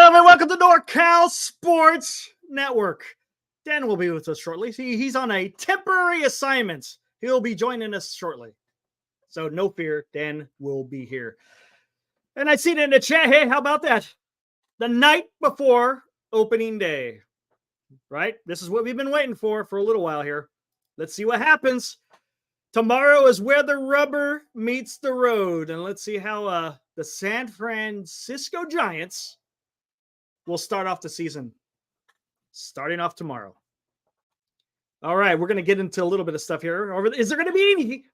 gentlemen, welcome to NorCal Sports Network. Dan will be with us shortly. He's on a temporary assignment. He'll be joining us shortly. So no fear, Dan will be here. And I seen it in the chat. Hey, how about that? The night before opening day, right? This is what we've been waiting for a little while here. Let's see what happens. Tomorrow is where the rubber meets the road. And let's see how the San Francisco Giants will start off the season. Starting off tomorrow. All right, we're going to get into a little bit of stuff here. Is there going to be any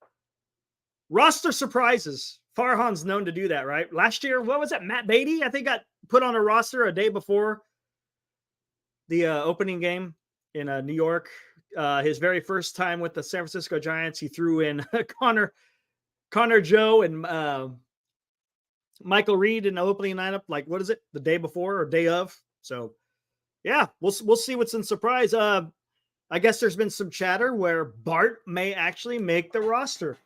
roster surprises? Farhan's known to do that, right? Last year, what was that? Matt Beatty, I think, got put on a roster a day before the opening game in New York. His very first time with the San Francisco Giants, he threw in Connor Joe and Michael Reed in the opening lineup. Like, what is it? The day before or day of? So, yeah, we'll see what's in surprise. I guess there's been some chatter where Bart may actually make the roster.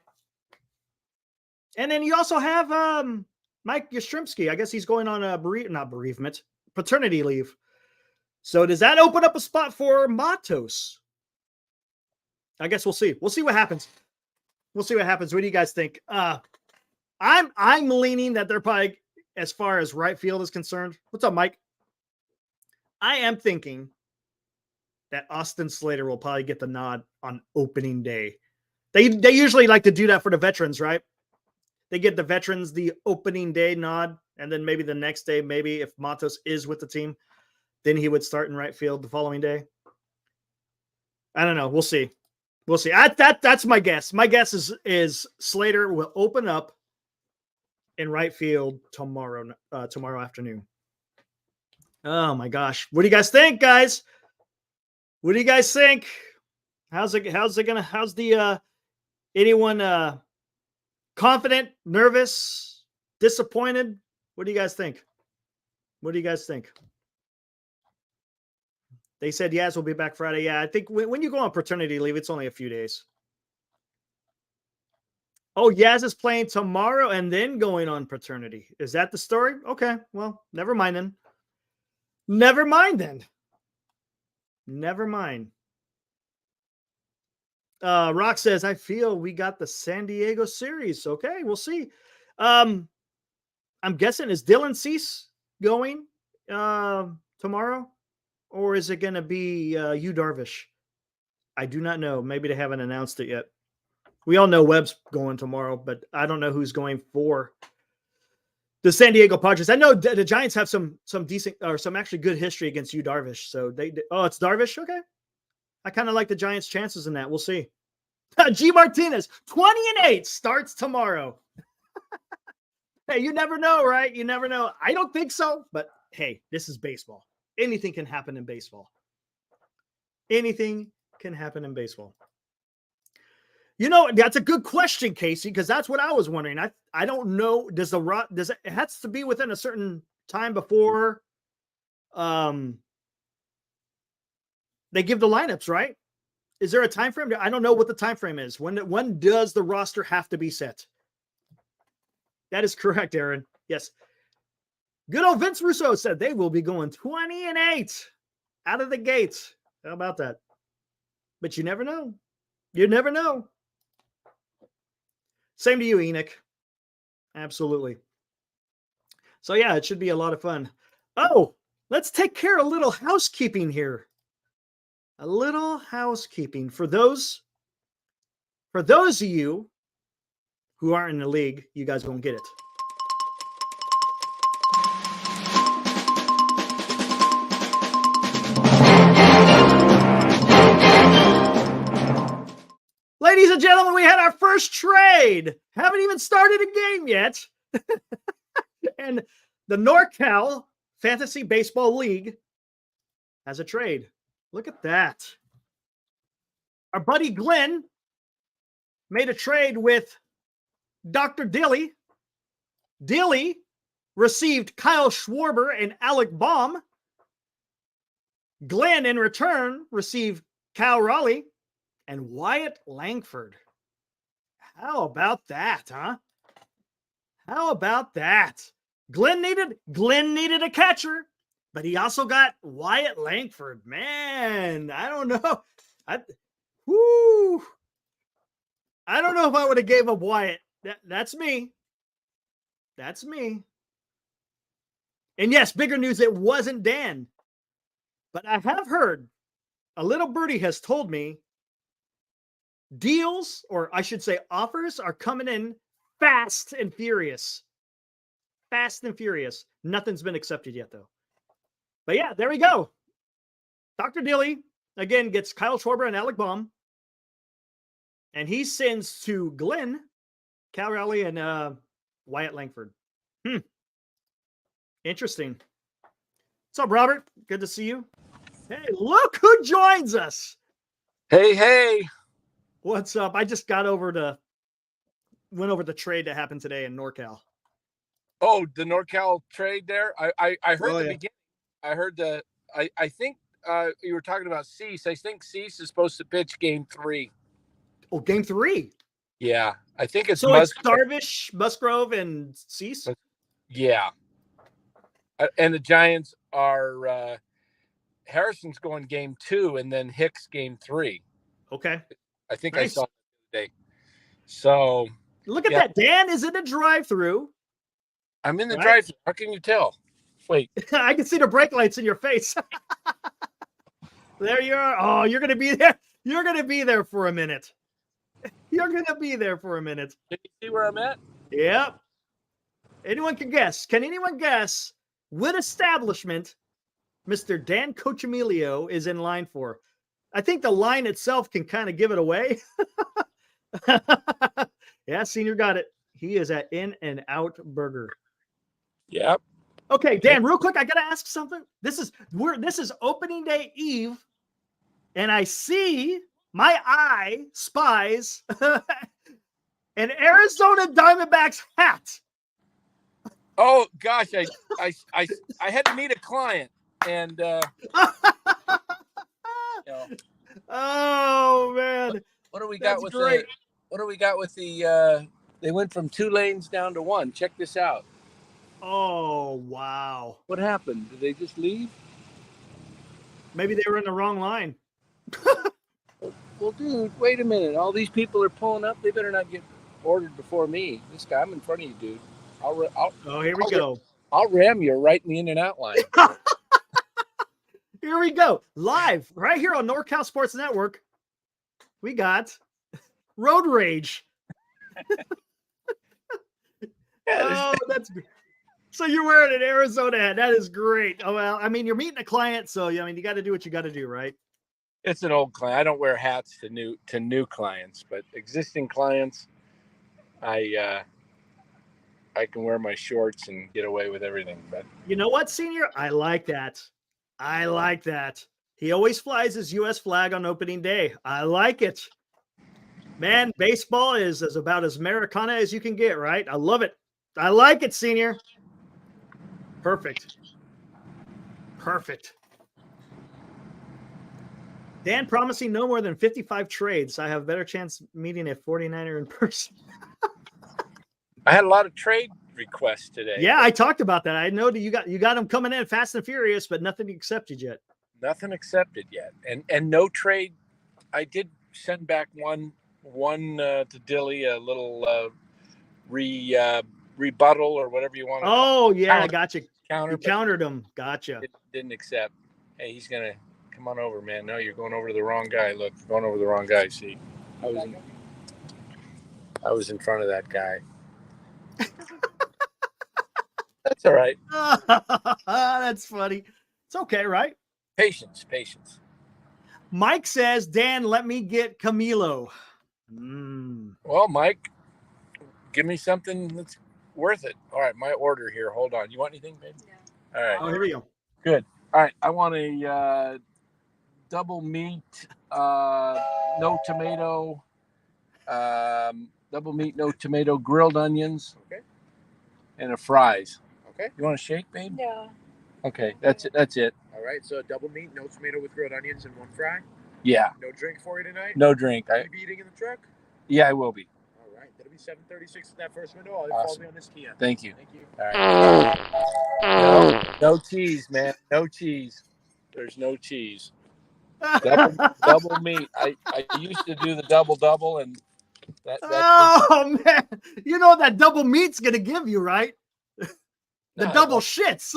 And then you also have Mike Yastrzemski. I guess he's going on a paternity leave. So does that open up a spot for Matos? I guess we'll see. We'll see what happens. What do you guys think? I'm leaning that they're probably, as far as right field is concerned. What's up, Mike? I am thinking that Austin Slater will probably get the nod on opening day. They usually like to do that for the veterans, right? They get the veterans the opening day nod, and then maybe the next day, maybe if Matos is with the team, then he would start in right field the following day. I don't know. We'll see. That's my guess. My guess is Slater will open up in right field tomorrow afternoon. Oh my gosh. What do you guys think, guys? What do you guys think? How's anyone confident, nervous, disappointed? What do you guys think? They said Yaz will be back Friday. Yeah, I think when you go on paternity leave, it's only a few days. Oh, Yaz is playing tomorrow and then going on paternity. Is that the story? Okay, well, never mind then. Never mind. Rock says, I feel we got the San Diego series. Okay, we'll see. I'm guessing, is Dylan Cease going tomorrow? Or is it going to be Yu Darvish? I do not know. Maybe they haven't announced it yet. We all know Webb's going tomorrow, but I don't know who's going for the San Diego Padres. I know the Giants have some decent or some actually good history against Yu Darvish. So it's Darvish. Okay. I kind of like the Giants' chances in that. We'll see. G Martinez, 20-8 starts tomorrow. Hey, you never know, right? You never know. I don't think so, but hey, this is baseball. Anything can happen in baseball. You know, that's a good question, Casey, because that's what I was wondering. I don't know. Does it has to be within a certain time before they give the lineups, right? Is there a time frame? I don't know what the time frame is. When does the roster have to be set? That is correct, Aaron. Yes. Good old Vince Russo said they will be going 20-8 out of the gates. How about that? But you never know. Same to you, Enoch. Absolutely. So, yeah, it should be a lot of fun. Oh, let's take care of a little housekeeping here. A little housekeeping. For those of you who aren't in the league, you guys won't get it. Ladies and gentlemen, we had our first trade. Haven't even started a game yet. And the NorCal Fantasy Baseball League has a trade. Look at that. Our buddy Glenn made a trade with Dr. Dilly. Dilly received Kyle Schwarber and Alec Baum. Glenn, in return, received Cal Raleigh and Wyatt Langford. How about that, huh? How about that? Glenn needed a catcher. But he also got Wyatt Langford. Man, I don't know. I don't know if I would have gave up Wyatt. That's me. That's me. And yes, bigger news, it wasn't Dan. But I have heard, a little birdie has told me, deals, or I should say offers, are coming in fast and furious. Fast and furious. Nothing's been accepted yet, though. But yeah, there we go. Dr. Dilly, again, gets Kyle Schwarber and Alec Baum. And he sends to Glenn, Cal Raleigh, and Wyatt Langford. Interesting. What's up, Robert? Good to see you. Hey, look who joins us. Hey. What's up? I just went over the trade that happened today in NorCal. Oh, the NorCal trade there? I heard the beginning. I heard I think you were talking about Cease. I think Cease is supposed to pitch game 3. Oh, game 3? Yeah. I think it's It's Darvish, Musgrove, and Cease? Yeah. And the Giants are Harrison's going game 2 and then Hicks game 3. Okay. I think nice. I saw it today. So look at that. Dan is in a drive-through. I'm in the drive-through. How can you tell? Wait. I can see the brake lights in your face. There you are. Oh, you're going to be there. You're going to be there for a minute. You're going to be there for a minute. Can you see where I'm at? Yep. Anyone can guess. Can anyone guess what establishment Mr. Dan Cochimilio is in line for? I think the line itself can kind of give it away. Yeah, Senior got it. He is at In-N-Out Burger. Yep. Okay, Dan, real quick, I got to ask something. This is opening day eve, and I see my eye spies an Arizona Diamondbacks hat. Oh gosh, I had to meet a client, and oh man, what do we got with great. What do we got with the? They went from 2 lanes down to 1. Check this out. Oh wow! What happened? Did they just leave? Maybe they were in the wrong line. Well, dude, wait a minute. All these people are pulling up. They better not get ordered before me. This guy, I'm in front of you, dude. Here we go. I'll ram you right in the In-N-Out line. Here we go. Live right here on NorCal Sports Network. We got Road Rage. Oh, that's good. So you're wearing an Arizona hat. That is great. Oh, well, I mean, you're meeting a client, so I mean, you got to do what you got to do, right? It's an old client. I don't wear hats to new clients, but existing clients, I can wear my shorts and get away with everything. But you know what, Senior? I like that. I like that. He always flies his U.S. flag on opening day. I like it. Man, baseball is about as Americana as you can get, right? I love it. I like it, Senior. Perfect. Dan promising no more than 55 trades. I have a better chance meeting a 49er in person. I had a lot of trade requests today. Yeah, I talked about that. I know that you got them coming in fast and furious, but nothing accepted yet. Nothing accepted yet, and no trade. I did send back one to Dilly, a little rebuttal or whatever you want to call it. Yeah, I gotcha. You countered him. Gotcha. Didn't accept. Hey, he's gonna come on over, man. No, you're going over to the wrong guy. Look, you're going over the wrong guy. See, I was in front of that guy. That's all right. That's funny. It's okay, right? Patience. Mike says, Dan, let me get Camilo. Well, Mike, give me something that's worth it. All right, my order here. Hold on. You want anything, babe? Yeah. All right. Oh, here we go. Good. All right. I want a double meat, no tomato, double meat, no tomato, grilled onions. Okay. And a fries. Okay. You want a shake, babe? Yeah. Okay. That's it. All right. So double meat, no tomato with grilled onions, and 1 fry. Yeah. No drink for you tonight? No drink. Will you be eating in the truck? Yeah, I will be. All right. Then It'll be 7:36 in that first window. I'll Awesome. follow me on this Kia. Thank you. Thank you. All right. No cheese, man. No cheese. There's no cheese. Double meat. I used to do the double, and that Oh man, you know what that double meat's gonna give you, right? The No, double shits.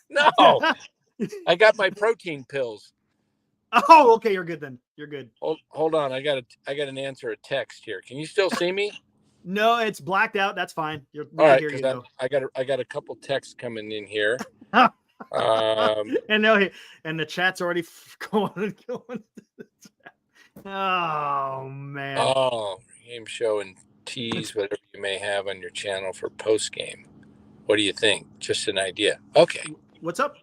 No, I got my protein pills. Oh, okay, you're good then. You're good. Hold on. I got an answer a text here. Can you still see me? No, it's blacked out. That's fine. We All can right, hear you because though. I got a couple texts coming in here. And no, and the chat's already going and going. Oh man. Oh, game show and tease whatever you may have on your channel for post game. What do you think? Just an idea. Okay. What's up?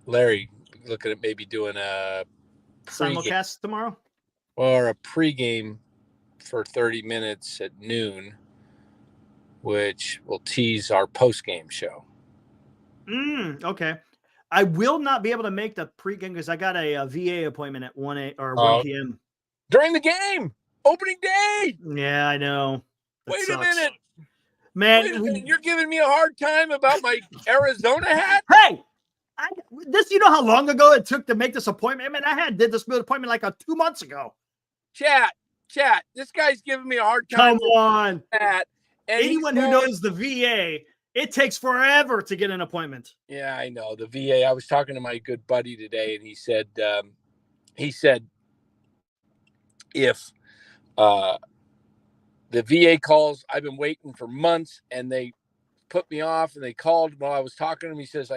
Larry, looking at maybe doing a Simulcast tomorrow? Or a pregame for 30 minutes at noon, which will tease our post-game show. Okay. I will not be able to make the pregame because I got a VA appointment at 1 p.m. During the game, opening day. Yeah, I know. Wait a minute. Man, you're giving me a hard time about my Arizona hat? Hey, you know how long ago it took to make this appointment? I mean, I did this appointment like 2 months ago. Chat. This guy's giving me a hard time. Come on. Hat. Anyone who knows the VA, it takes forever to get an appointment. Yeah, I know the VA. I was talking to my good buddy today, and he said if the VA calls, I've been waiting for months, and they put me off, and they called while I was talking to him. He says,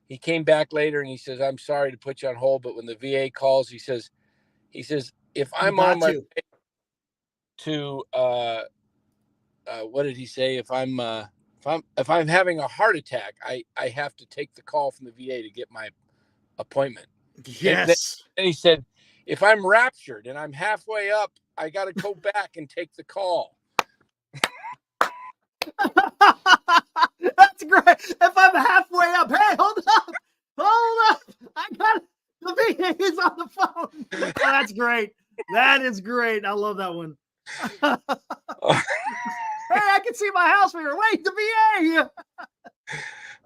he came back later, and he says, I'm sorry to put you on hold, but when the VA calls, he says, if I'm on my way to, what did he say? If I'm having a heart attack, I have to take the call from the VA to get my appointment. Yes. And he said, if I'm raptured and I'm halfway up, I got to go back and take the call. That's great. If I'm halfway up, hey, hold up. I got the VA is on the phone. Oh, that's great. That is great. I love that one. Hey, I can see my house mirror. Wait, the VA.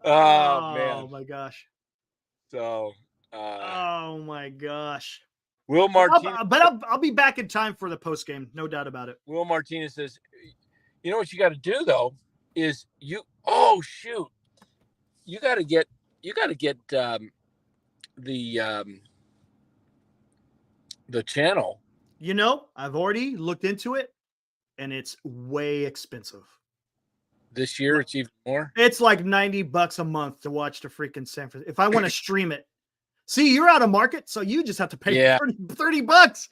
Oh man. Oh my gosh. So. Oh my gosh. Will Martinez, I'll be back in time for the post game, no doubt about it. Will Martinez says, you know what you got to do though is you got to get the channel. You know, I've already looked into it, and it's way expensive. This year, it's even more. It's like $90 a month to watch the freaking San Francisco. If I want to stream it, see, you're out of market, so you just have to pay $30.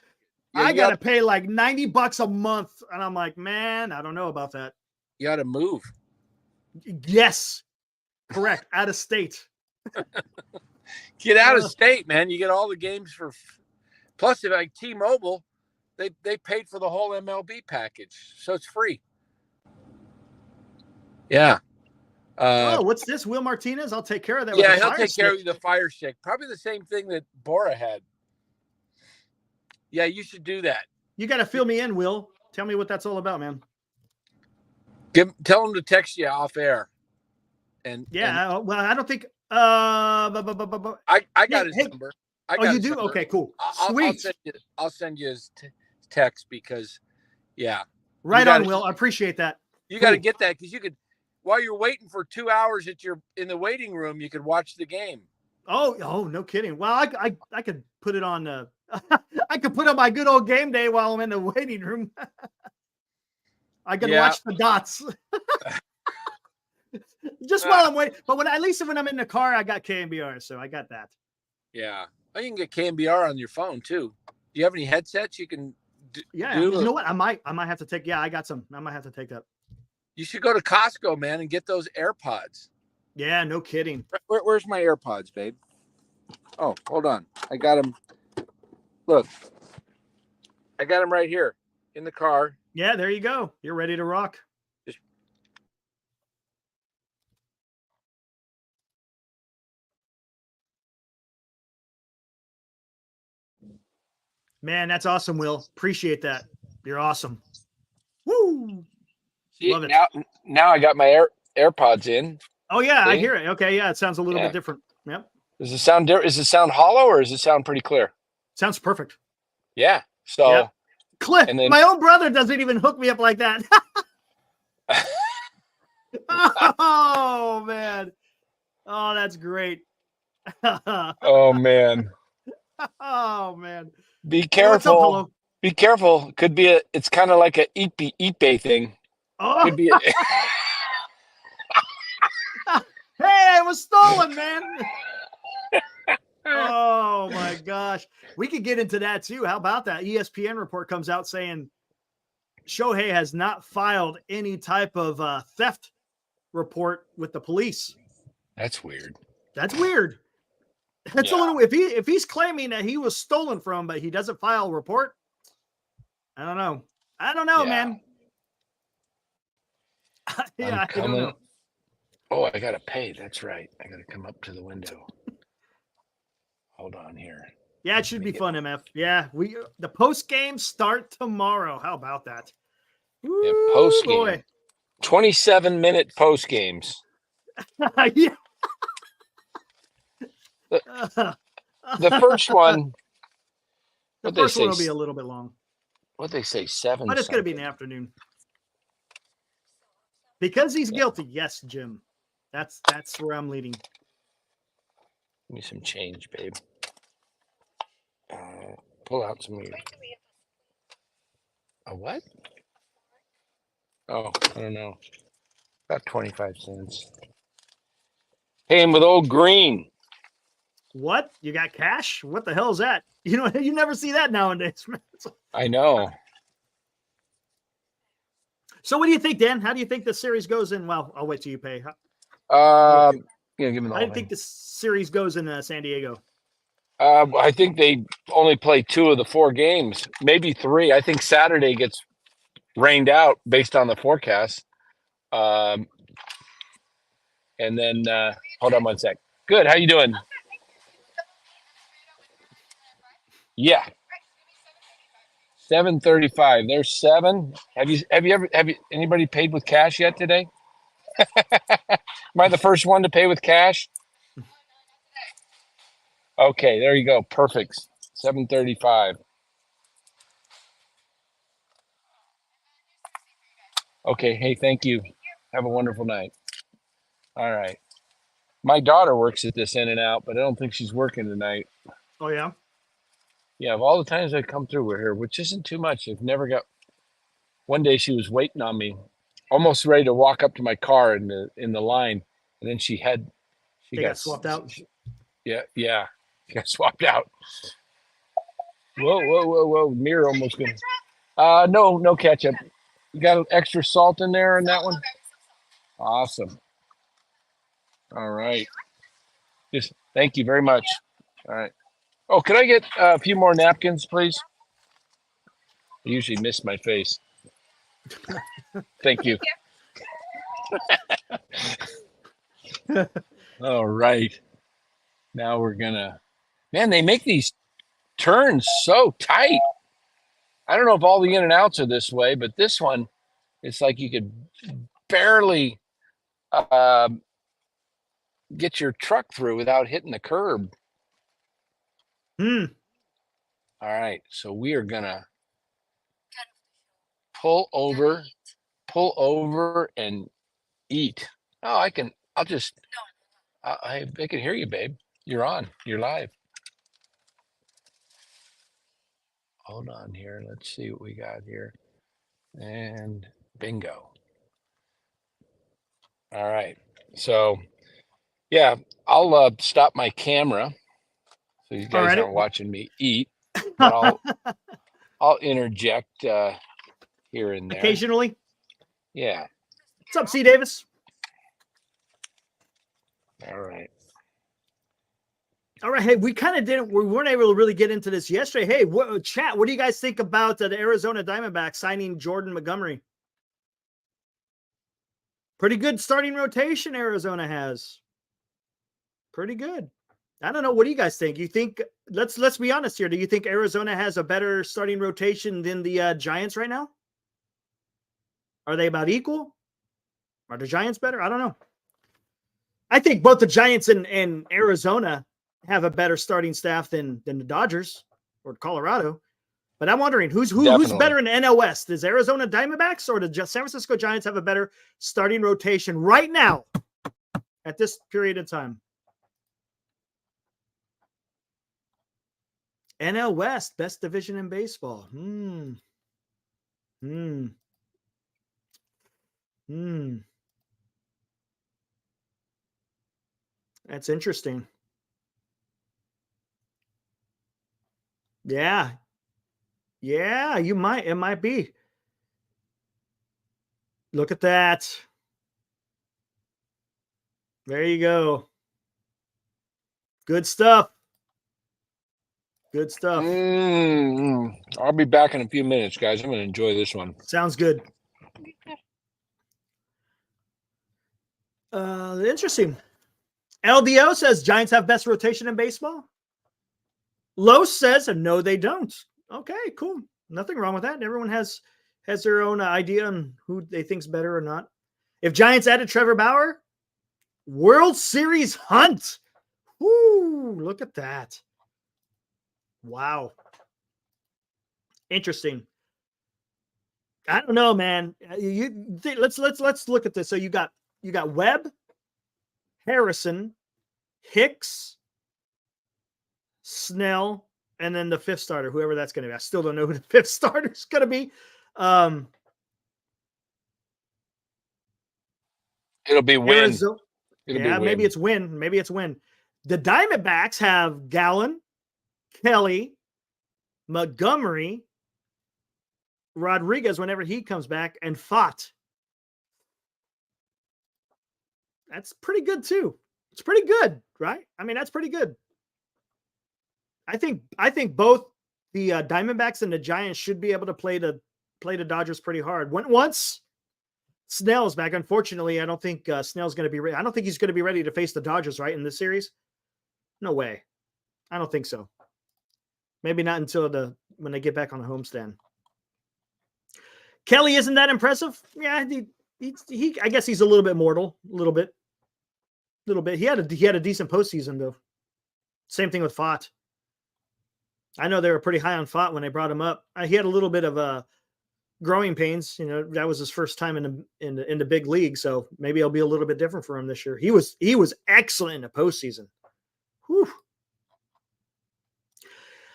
Yeah, I gotta pay like $90 a month, and I'm like, man, I don't know about that. You got to move. Yes, correct. Out of state. Get out of state, man. You get all the games for. Plus, if like T-Mobile, they paid for the whole MLB package, so it's free. Yeah. What's this? Will Martinez? I'll take care of that. Yeah, he'll take care of the Fire Stick. Probably the same thing that Bora had. Yeah, you should do that. You got to fill me in, Will. Tell me what that's all about, man. Tell him to text you off air. Well, I don't think. I got his number. You do? Number. Okay, cool. Sweet. I'll send you his text because, yeah. Right on, Will. I appreciate that. You got to get that because you could, while you're waiting for 2 hours in the waiting room, you could watch the game. Oh, no kidding. Well, I could put it on. I could put on my good old game day while I'm in the waiting room. I can watch the dots. Just while I'm waiting. But at least when I'm in the car, I got KNBR, so I got that. Yeah. Oh, you can get KNBR on your phone too. Do you have any headsets you can do? You know what? I might have to take. Yeah, I got some. I might have to take that. You should go to Costco, man, and get those AirPods. Yeah, no kidding. Where's my AirPods, babe? Oh, hold on. I got them. Look, I got them right here in the car. Yeah, there you go. You're ready to rock. Man, that's awesome, Will. Appreciate that. You're awesome. Woo! See, Love it. now I got my AirPods in. Oh yeah, I See? hear it. Okay, yeah, it sounds a little Yeah. bit different. Yep. Does it sound Does it sound hollow or does it sound pretty clear? Sounds perfect. Yeah. So Yep. Cliff, and then- my own brother doesn't even hook me up like that. Oh man. Oh, that's great. oh man. Oh man. Be Hey, careful. what's up, hello? Be careful. Could be it's kind of like a eat thing. Oh, Could be hey, it was stolen, man. Oh my gosh. We could get into that too. How about that? ESPN report comes out saying Shohei has not filed any type of theft report with the police. That's weird. That's weird. That's a little if he's claiming that he was stolen from, but he doesn't file a report. I don't know. Yeah. Man. Yeah, I don't know. Oh, I gotta pay. That's right. I gotta come up to the window. Hold on here. Yeah, it should be fun, MF. Yeah, the post game start tomorrow. How about that? Yeah, post game. Boy. 27-minute post games. Yeah. The first one. The What they first one say? will be a little bit long, What they say? 7. but it's going to be in the afternoon because he's guilty. Yes, Jim. That's where I'm leading. Give me some change, babe. Pull out some of your. A what? Oh, I don't know. About 25 cents. Paying with old green. What? You got cash? What the hell is that? You know, you never see that nowadays. I know. So, what do you think, Dan? How do you think the series goes in? Well, I'll wait till you pay. Give me the I didn't think the series goes in San Diego. I think they only play 2 of the 4 games, maybe 3. I think Saturday gets rained out based on the forecast. And then hold on one sec. Good. How you doing? Yeah. 7:35. There's 7. Have you anybody paid with cash yet today? Am I the first one to pay with cash? Okay, there you go. Perfect. 7:35. Okay. Hey, thank you. Have a wonderful night. All right. My daughter works at this In-N-Out, but I don't think she's working tonight. Oh yeah. Yeah, of all the times I come through with her, which isn't too much. I've never got. One day she was waiting on me, almost ready to walk up to my car in the line, and then she got swapped out. Yeah, she got swapped out. Whoa! Mirror almost gonna. No ketchup. You got extra salt in there in that one? Awesome. All right. Just thank you very much. All right. Oh, could I get a few more napkins, please? I usually miss my face. Thank you. All right. Now we're gonna. Man, they make these turns so tight. I don't know if all the In-N-Outs are this way, but this one, it's like you could barely get your truck through without hitting the curb. Hmm. All right, so we are gonna pull over and eat. Oh, I can hear you, babe. You're on. You're live. Hold on here. Let's see what we got here. And bingo. All right. So, yeah, I'll stop my camera so you guys aren't watching me eat. But I'll interject here and there. Occasionally. Yeah. What's up, C. Davis? All right. All right. Hey, we weren't able to really get into this yesterday. Hey, chat, what do you guys think about the Arizona Diamondbacks signing Jordan Montgomery? Pretty good starting rotation Arizona has. Pretty good. I don't know. What do you guys think? You think let's be honest here. Do you think Arizona has a better starting rotation than the Giants right now? Are they about equal? Are the Giants better? I don't know. I think both the Giants and Arizona have a better starting staff than the Dodgers or Colorado. But I'm wondering who's better in the NL West? Is Arizona Diamondbacks or the San Francisco Giants have a better starting rotation right now at this period of time? NL West, best division in baseball. That's interesting. Yeah. Yeah, it might be. Look at that. There you go. Good stuff. Good stuff. I'll be back in a few minutes, guys. I'm going to enjoy this one. Sounds good. Interesting. LDO says Giants have best rotation in baseball. Los says no, they don't. Okay, cool. Nothing wrong with that. Everyone has their own idea on who they think's better or not. If Giants added Trevor Bauer, World Series hunt. Woo, look at that. Wow. Interesting. I don't know, man. Let's look at this. So you got Webb, Harrison, Hicks, Snell, and then the fifth starter, whoever that's going to be. I still don't know who the fifth starter is going to be. It'll be Wynn. Maybe it's Wynn. Maybe it's Wynn. The Diamondbacks have Gallen, Kelly, Montgomery, Rodriguez whenever he comes back, and Fott. That's pretty good too. It's pretty good, right? I mean, that's pretty good. I think both the Diamondbacks and the Giants should be able to play the Dodgers pretty hard. Once Snell's back, unfortunately, I don't think Snell's going to be ready. I don't think he's going to be ready to face the Dodgers, right, in this series. No way. I don't think so. Maybe not until when they get back on the homestand. Kelly isn't that impressive. Yeah, he I guess he's a little bit mortal, a little bit. He had a decent postseason though. Same thing with Fott. I know they were pretty high on Fott when they brought him up. He had a little bit of growing pains. You know, that was his first time in the big league, so maybe it'll be a little bit different for him this year. He was excellent in the postseason. Whew.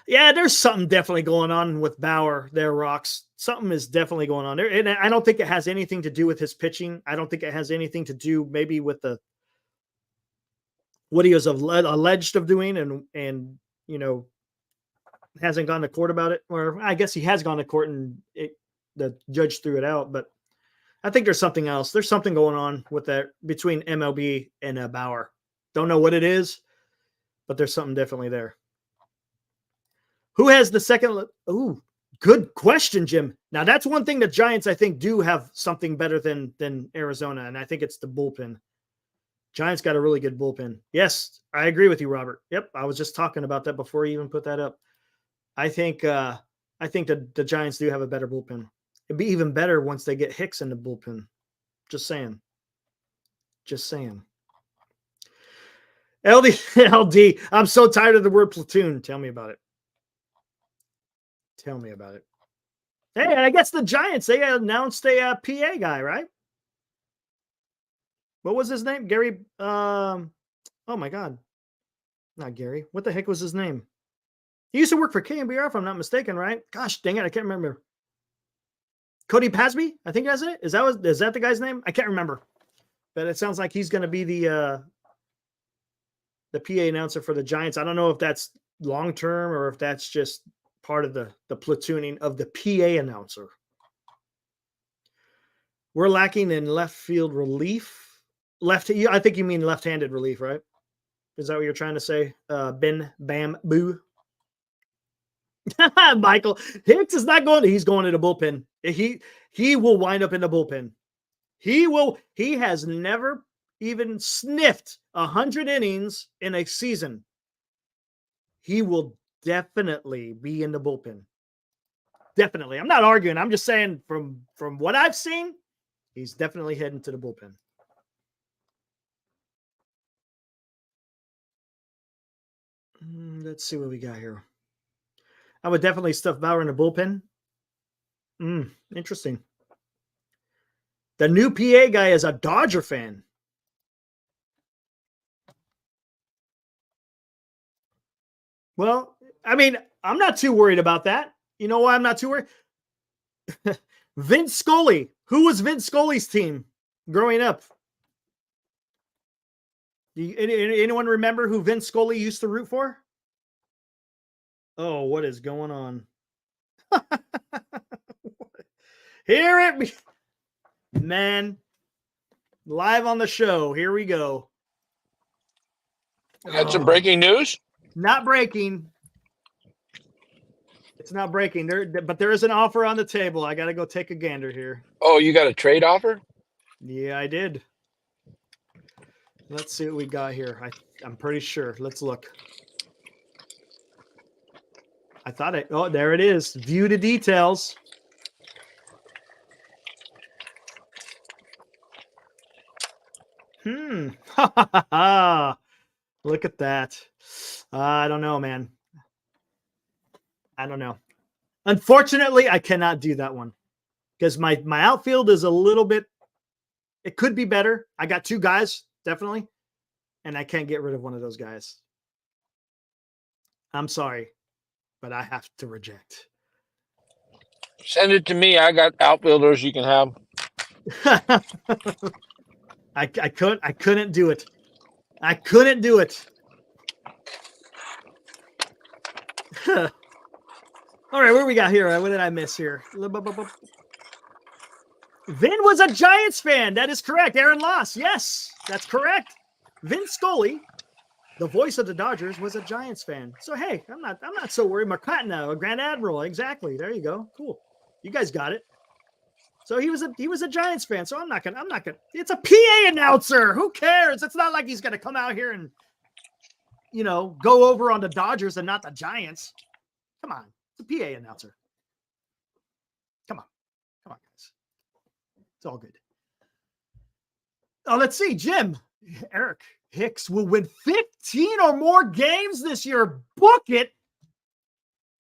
Yeah, there's something definitely going on with Bauer there, Rocks. Something is definitely going on there. And I don't think it has anything to do with his pitching. I don't think it has anything to do maybe with what he was alleged of doing and you know, hasn't gone to court about it. Or I guess he has gone to court and the judge threw it out. But I think there's something else. There's something going on with that between MLB and Bauer. Don't know what it is, but there's something definitely there. Who has the second? Ooh, good question, Jim. Now that's one thing the Giants, I think, do have something better than Arizona, and I think it's the bullpen. Giants got a really good bullpen. Yes, I agree with you, Robert. Yep, I was just talking about that before you even put that up. I think that the Giants do have a better bullpen. It'd be even better once they get Hicks in the bullpen. Just saying. LD, I'm so tired of the word platoon. Tell me about it. Hey, I guess the Giants, they announced a PA guy, right? What was his name? Gary. Oh my God. Not Gary. What the heck was his name? He used to work for KNBR, if I'm not mistaken, right? Gosh, dang it. I can't remember. Cody Pasby? I think that's it. Is that the guy's name? I can't remember. But it sounds like he's going to be the PA announcer for the Giants. I don't know if that's long-term or if that's just part of the platooning of the PA announcer. We're lacking in left field relief. I think you mean left-handed relief, right? Is that what you're trying to say? Ben Bam Boo. Michael Hicks is not going. He's going to the bullpen. He will wind up in the bullpen. He has never even sniffed 100 innings in a season he will definitely be in the bullpen. Definitely. I'm not arguing. I'm just saying from what I've seen, he's definitely heading to the bullpen. Let's see what we got here. I would definitely stuff Bauer in the bullpen. Interesting. The new PA guy is a Dodger fan. Well, I mean, I'm not too worried about that. You know why I'm not too worried? Vince Scully. Who was Vince Scully's team growing up? Anyone remember who Vince Scully used to root for? Oh, what is going on? Here it be. Man, live on the show. Here we go. Got some breaking news? Not breaking. It's not breaking. But there is an offer on the table. I got to go take a gander here. Oh, you got a trade offer? Yeah, I did. Let's see what we got here. I'm pretty sure. Let's look. I thought it. Oh, there it is. View the details. Look at that. I don't know, man. I don't know. Unfortunately, I cannot do that one because my outfield is a little bit. It could be better. I got two guys, definitely, and I can't get rid of one of those guys. I'm sorry, but I have to reject. Send it to me. I got outfielders you can have. I couldn't do it. I couldn't do it. All right, what do we got here? What did I miss here? Vin was a Giants fan. That is correct. Aaron Loss. Yes, that's correct. Vin Scully, the voice of the Dodgers, was a Giants fan. So hey, I'm not so worried. Marcatna, a Grand Admiral. Exactly. There you go. Cool. You guys got it. So he was a Giants fan. So I'm not gonna. It's a PA announcer. Who cares? It's not like he's gonna come out here and, go over on the Dodgers and not the Giants. Come on, it's a PA announcer. Come on, guys. It's all good. Oh, let's see, Jim. Eric Hicks will win 15 or more games this year. Book it.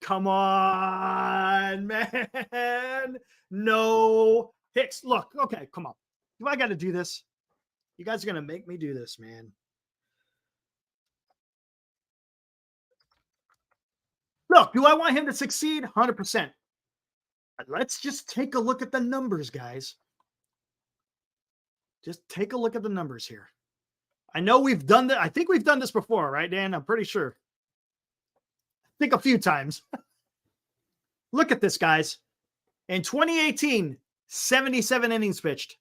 Come on, man. No. Hicks, look. Okay, come on. Do I got to do this? You guys are going to make me do this, man. Look, do I want him to succeed? 100%. Let's just take a look at the numbers, guys. Just take a look at the numbers here. I know we've done that. I think we've done this before, right, Dan? I'm pretty sure. I think a few times. Look at this, guys. In 2018, 77 innings pitched.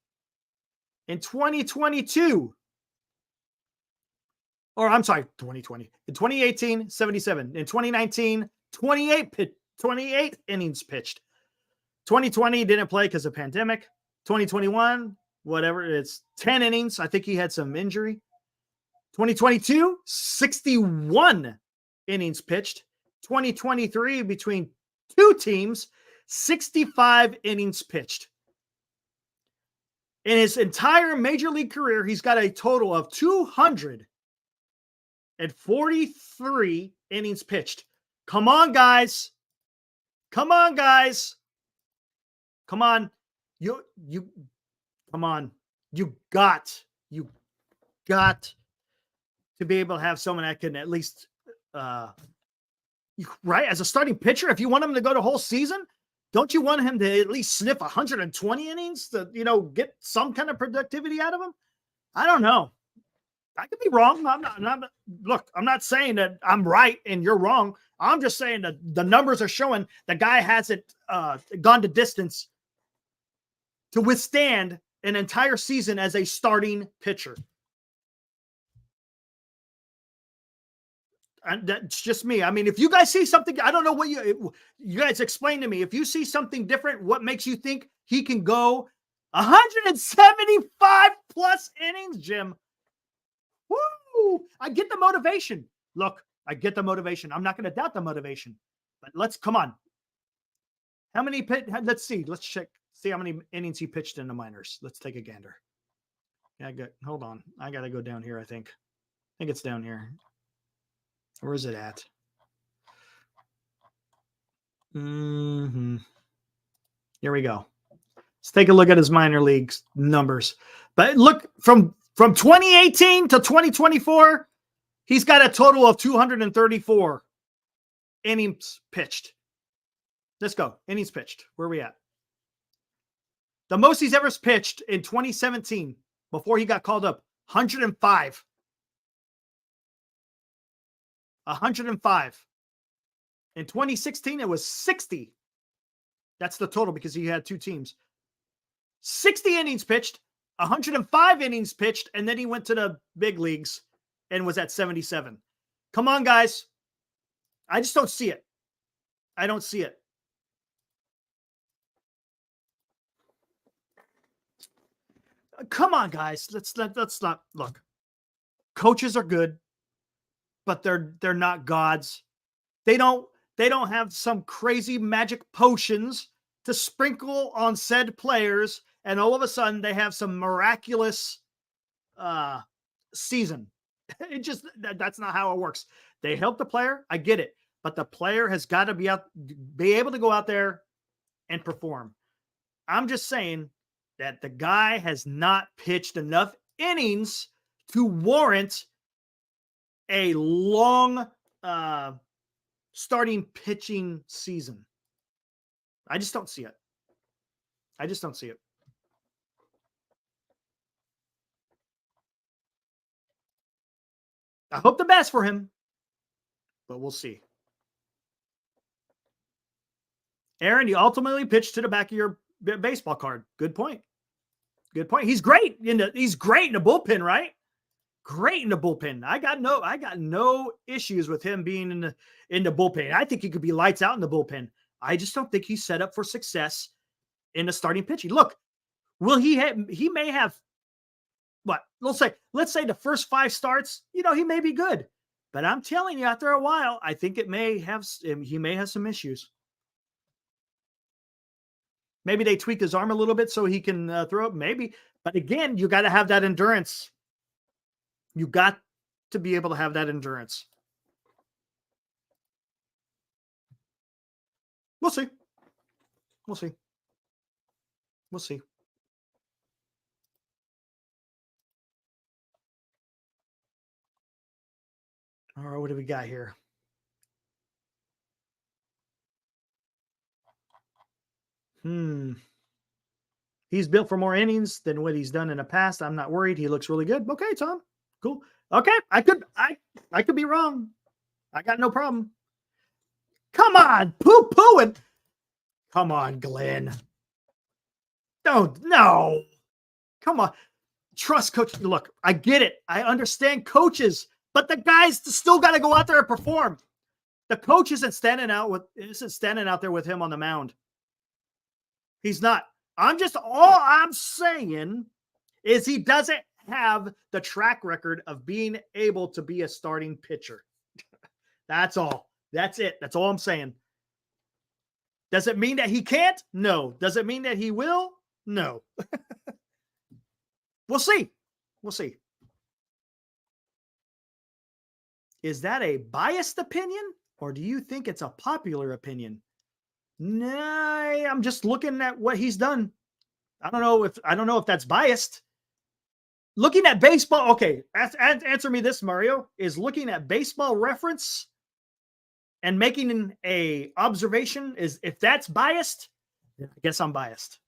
In 2022, or I'm sorry, 2020. In 2018, 77. In 2019, 28 innings pitched. 2020 didn't play because of pandemic. 2021, whatever, it's 10 innings. I think he had some injury. 2022, 61 innings pitched. 2023, between two teams, 65 innings pitched. In his entire major league career, he's got a total of 243 innings pitched. Come on, guys. Come on, guys. Come on. Come on. You got to be able to have someone that can at least, right, as a starting pitcher, if you want him to go the whole season, don't you want him to at least sniff 120 innings to, get some kind of productivity out of him? I don't know. I could be wrong. Look, I'm not saying that I'm right and you're wrong. I'm just saying that the numbers are showing the guy hasn't gone the distance to withstand an entire season as a starting pitcher. And that's just me. I mean, if you guys see something, I don't know what you guys explain to me. If you see something different, what makes you think he can go 175 plus innings, Jim? Woo! I get the motivation. Look, I get the motivation. I'm not going to doubt the motivation. But come on. How many let's see. Let's see how many innings he pitched in the minors. Let's take a gander. Hold on. I got to go down here, I think. I think it's down here. Where is it at? Here we go. Let's take a look at his minor leagues numbers. But look, from 2018 to 2024, he's got a total of 234 innings pitched. Let's go. Innings pitched. Where are we at? The most he's ever pitched in 2017, before he got called up, 105. 105. In 2016, it was 60. That's the total because he had two teams. 60 innings pitched, 105 innings pitched, and then he went to the big leagues and was at 77. Come on, guys. I just don't see it. I don't see it. Come on, guys. Let's not look. Coaches are good, but they're not gods. They don't have some crazy magic potions to sprinkle on said players, and all of a sudden they have some miraculous season. That's not how it works. They help the player. I get it, but the player has got to be able to go out there and perform. I'm just saying that the guy has not pitched enough innings to warrant a long starting pitching season. I just don't see it. I just don't see it. I hope the best for him, but we'll see. Aaron, you ultimately pitched to the back of your baseball card. Good point. Good point. He's great in the bullpen, right? Great in the bullpen. I got no issues with him being in the bullpen. I think he could be lights out in the bullpen. I just don't think he's set up for success in the starting pitching. Look, he may have what? Let's say the first 5 starts, he may be good. But I'm telling you, after a while, I think he may have some issues. Maybe they tweak his arm a little bit so he can throw it. Maybe. But again, you got to have that endurance. You got to be able to have that endurance. We'll see. We'll see. We'll see. All right, what do we got here? He's built for more innings than what he's done in the past. I'm not worried. He looks really good. Okay, Tom. Cool. Okay, I could be wrong. I got no problem. Come on, poo-pooing. Come on, Glenn. No. Come on. Trust coach. Look, I get it. I understand coaches, but the guys still got to go out there and perform. The coach isn't standing out there with him on the mound. He's not. All I'm saying is he doesn't have the track record of being able to be a starting pitcher. That's all. That's it. That's all I'm saying. Does it mean that he can't? No. Does it mean that he will? No. We'll see. We'll see. Is that a biased opinion, or do you think it's a popular opinion? Nah, I'm just looking at what he's done. I don't know if that's biased. Looking at baseball, okay, answer me this, Mario. Is looking at Baseball Reference and making a observation, if that's biased, I guess I'm biased.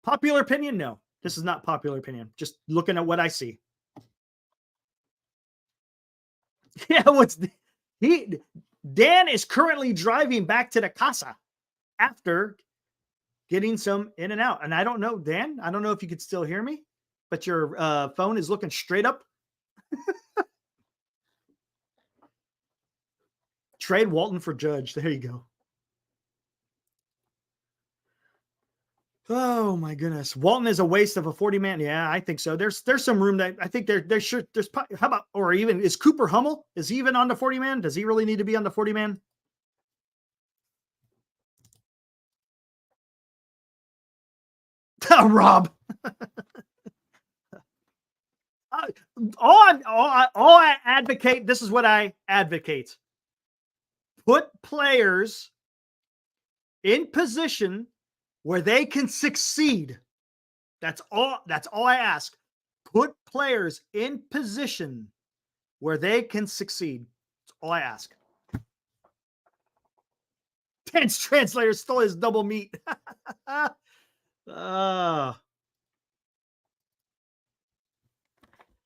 Popular opinion? No, this is not popular opinion. Just looking at what I see. Yeah, Dan is currently driving back to the casa after getting some in and out. And I don't know, Dan, I don't know if you could still hear me, but your phone is looking straight up. Trade Walton for Judge. There you go. Oh my goodness. Walton is a waste of a 40-man. Yeah, I think so. There's some room that I think there should there's how about, or even is Cooper Hummel? Is he even on the 40-man? Does he really need to be on the 40-man? Rob. All I advocate, this is what I advocate. Put players in position where they can succeed. That's all I ask. Put players in position where they can succeed. That's all I ask. Tense translator stole his double meat.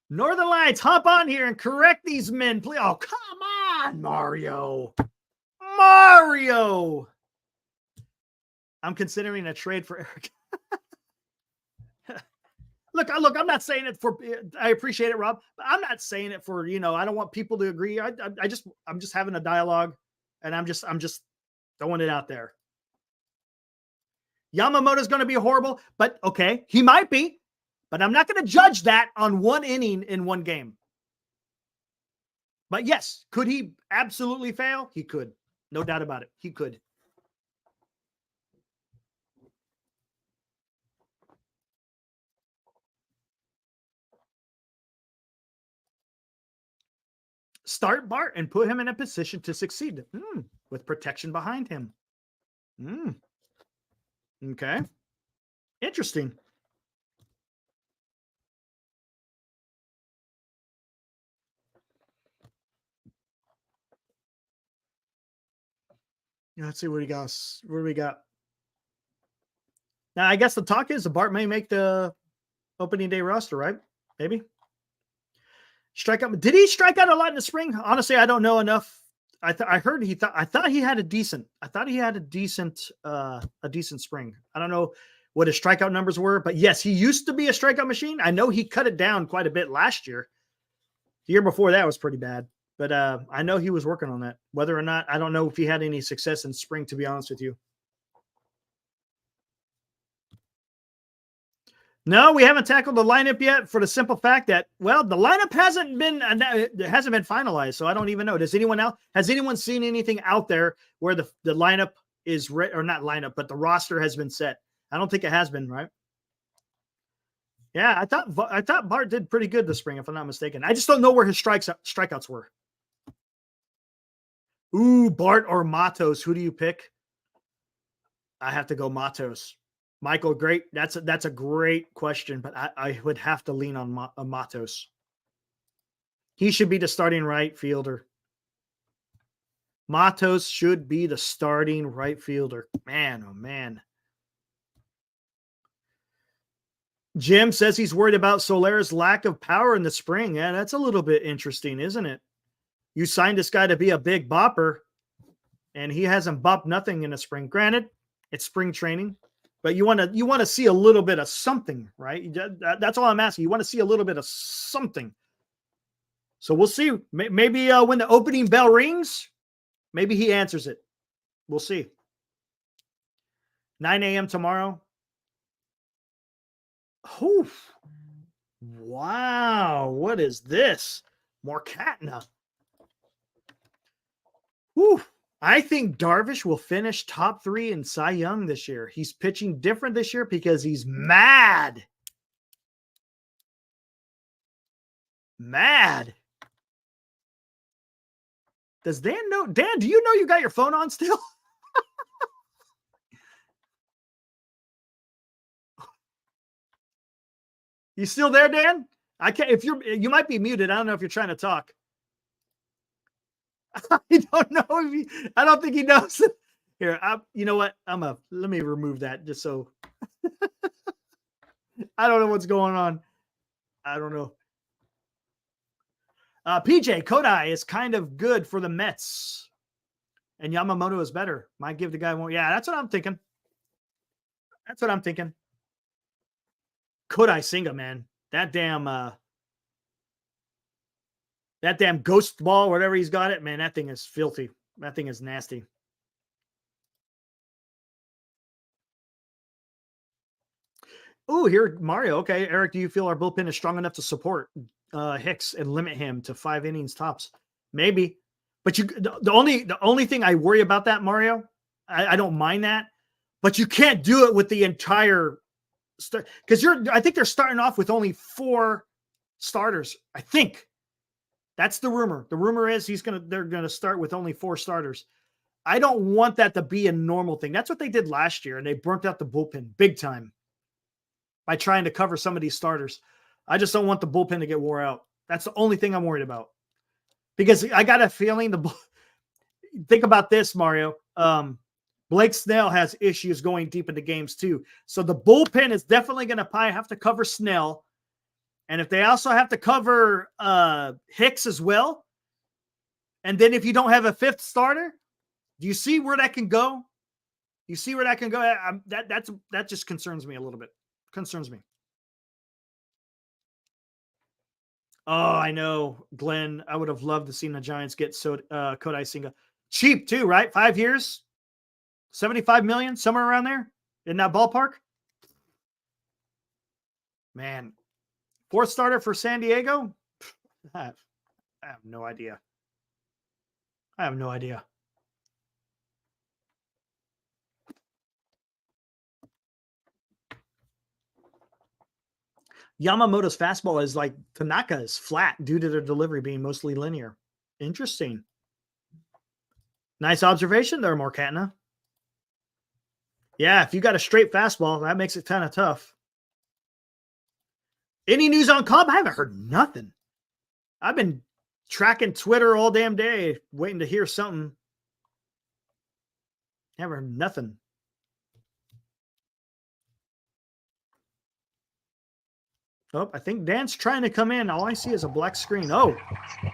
Northern Lights, hop on here and correct these men, please. Oh, come on, Mario. Mario. I'm considering a trade for Eric. Look, I'm not saying it for, I appreciate it, Rob, but I'm not saying it for, I don't want people to agree. I'm just having a dialogue, and I'm just throwing it out there. Yamamoto's going to be horrible, but okay, he might be, but I'm not going to judge that on one inning in one game. But yes, could he absolutely fail? He could. No doubt about it. He could. Start Bart and put him in a position to succeed with protection behind him. Okay. Interesting. Let's see what he got. What do we got? Now, I guess the talk is Bart may make the opening day roster, right? Maybe. Strikeout. Did he strike out a lot in the spring? Honestly, I don't know enough. I thought he had a decent spring. I don't know what his strikeout numbers were, but yes, he used to be a strikeout machine. I know he cut it down quite a bit last year. The year before that was pretty bad, but I know he was working on that. Whether or not, I don't know if he had any success in spring, to be honest with you. No, we haven't tackled the lineup yet, for the simple fact that, well, the lineup hasn't been finalized, so I don't even know. Has anyone seen anything out there where the lineup is or not lineup, but the roster has been set? I don't think it has been, right? Yeah, I thought Bart did pretty good this spring, if I'm not mistaken. I just don't know where his strikeouts were. Ooh, Bart or Matos? Who do you pick? I have to go Matos. Michael, great. That's a great question, but I would have to lean on Matos. He should be the starting right fielder. Matos should be the starting right fielder. Man, oh man. Jim says he's worried about Soler's lack of power in the spring. Yeah, that's a little bit interesting, isn't it? You signed this guy to be a big bopper, and he hasn't bopped nothing in the spring. Granted, it's spring training. But you want to see a little bit of something, right? That's all I'm asking. You want to see a little bit of something. So we'll see. Maybe when the opening bell rings, maybe he answers it. We'll see. 9 a.m. tomorrow. Oh, wow. What is this? Morkatna. Whew. I think Darvish will finish top 3 in Cy Young this year. He's pitching different this year because he's mad. Mad. Does Dan know? Dan, do you know you got your phone on still? You still there, Dan? I can't. You might be muted. I don't know if you're trying to talk. I don't know if I don't think he knows. Here, you know what? Let me remove that just so. I don't know what's going on. I don't know. PJ Kodai is kind of good for the Mets, and Yamamoto is better. Might give the guy more. Yeah, that's what I'm thinking. Kodai Senga, man, that damn ghost ball, whatever he's got it, man, that thing is filthy. That thing is nasty. Oh, here, Mario. Okay, Eric, do you feel our bullpen is strong enough to support Hicks and limit him to 5 innings tops? Maybe, but the only thing I worry about that, Mario, I don't mind that, but you can't do it with the entire start because I think they're starting off with only 4 starters. I think that's the rumor. The rumor is they're gonna start with only 4 starters. I don't want that to be a normal thing. That's what they did last year, and they burnt out the bullpen big time by trying to cover some of these starters. I just don't want the bullpen to get wore out. That's the only thing I'm worried about. Because I got a feeling think about this, Mario. Blake Snell has issues going deep into games too. So the bullpen is definitely going to probably have to cover Snell. And if they also have to cover Hicks as well, and then if you don't have a 5th starter, do you see where that can go? You see where that can go? That just concerns me a little bit. Concerns me. Oh, I know, Glenn. I would have loved to see the Giants get Kodai Senga. Cheap too, right? 5 years, 75 million, somewhere around there in that ballpark. Man, 4th starter for San Diego? I have no idea. I have no idea. Yamamoto's fastball is like Tanaka is flat due to their delivery being mostly linear. Interesting. Nice observation there, Morcatna. Yeah, if you got a straight fastball, that makes it kind of tough. Any news on Cobb? I haven't heard nothing. I've been tracking Twitter all damn day, waiting to hear something. Haven't heard nothing. Oh, I think Dan's trying to come in. All I see is a black screen. Oh,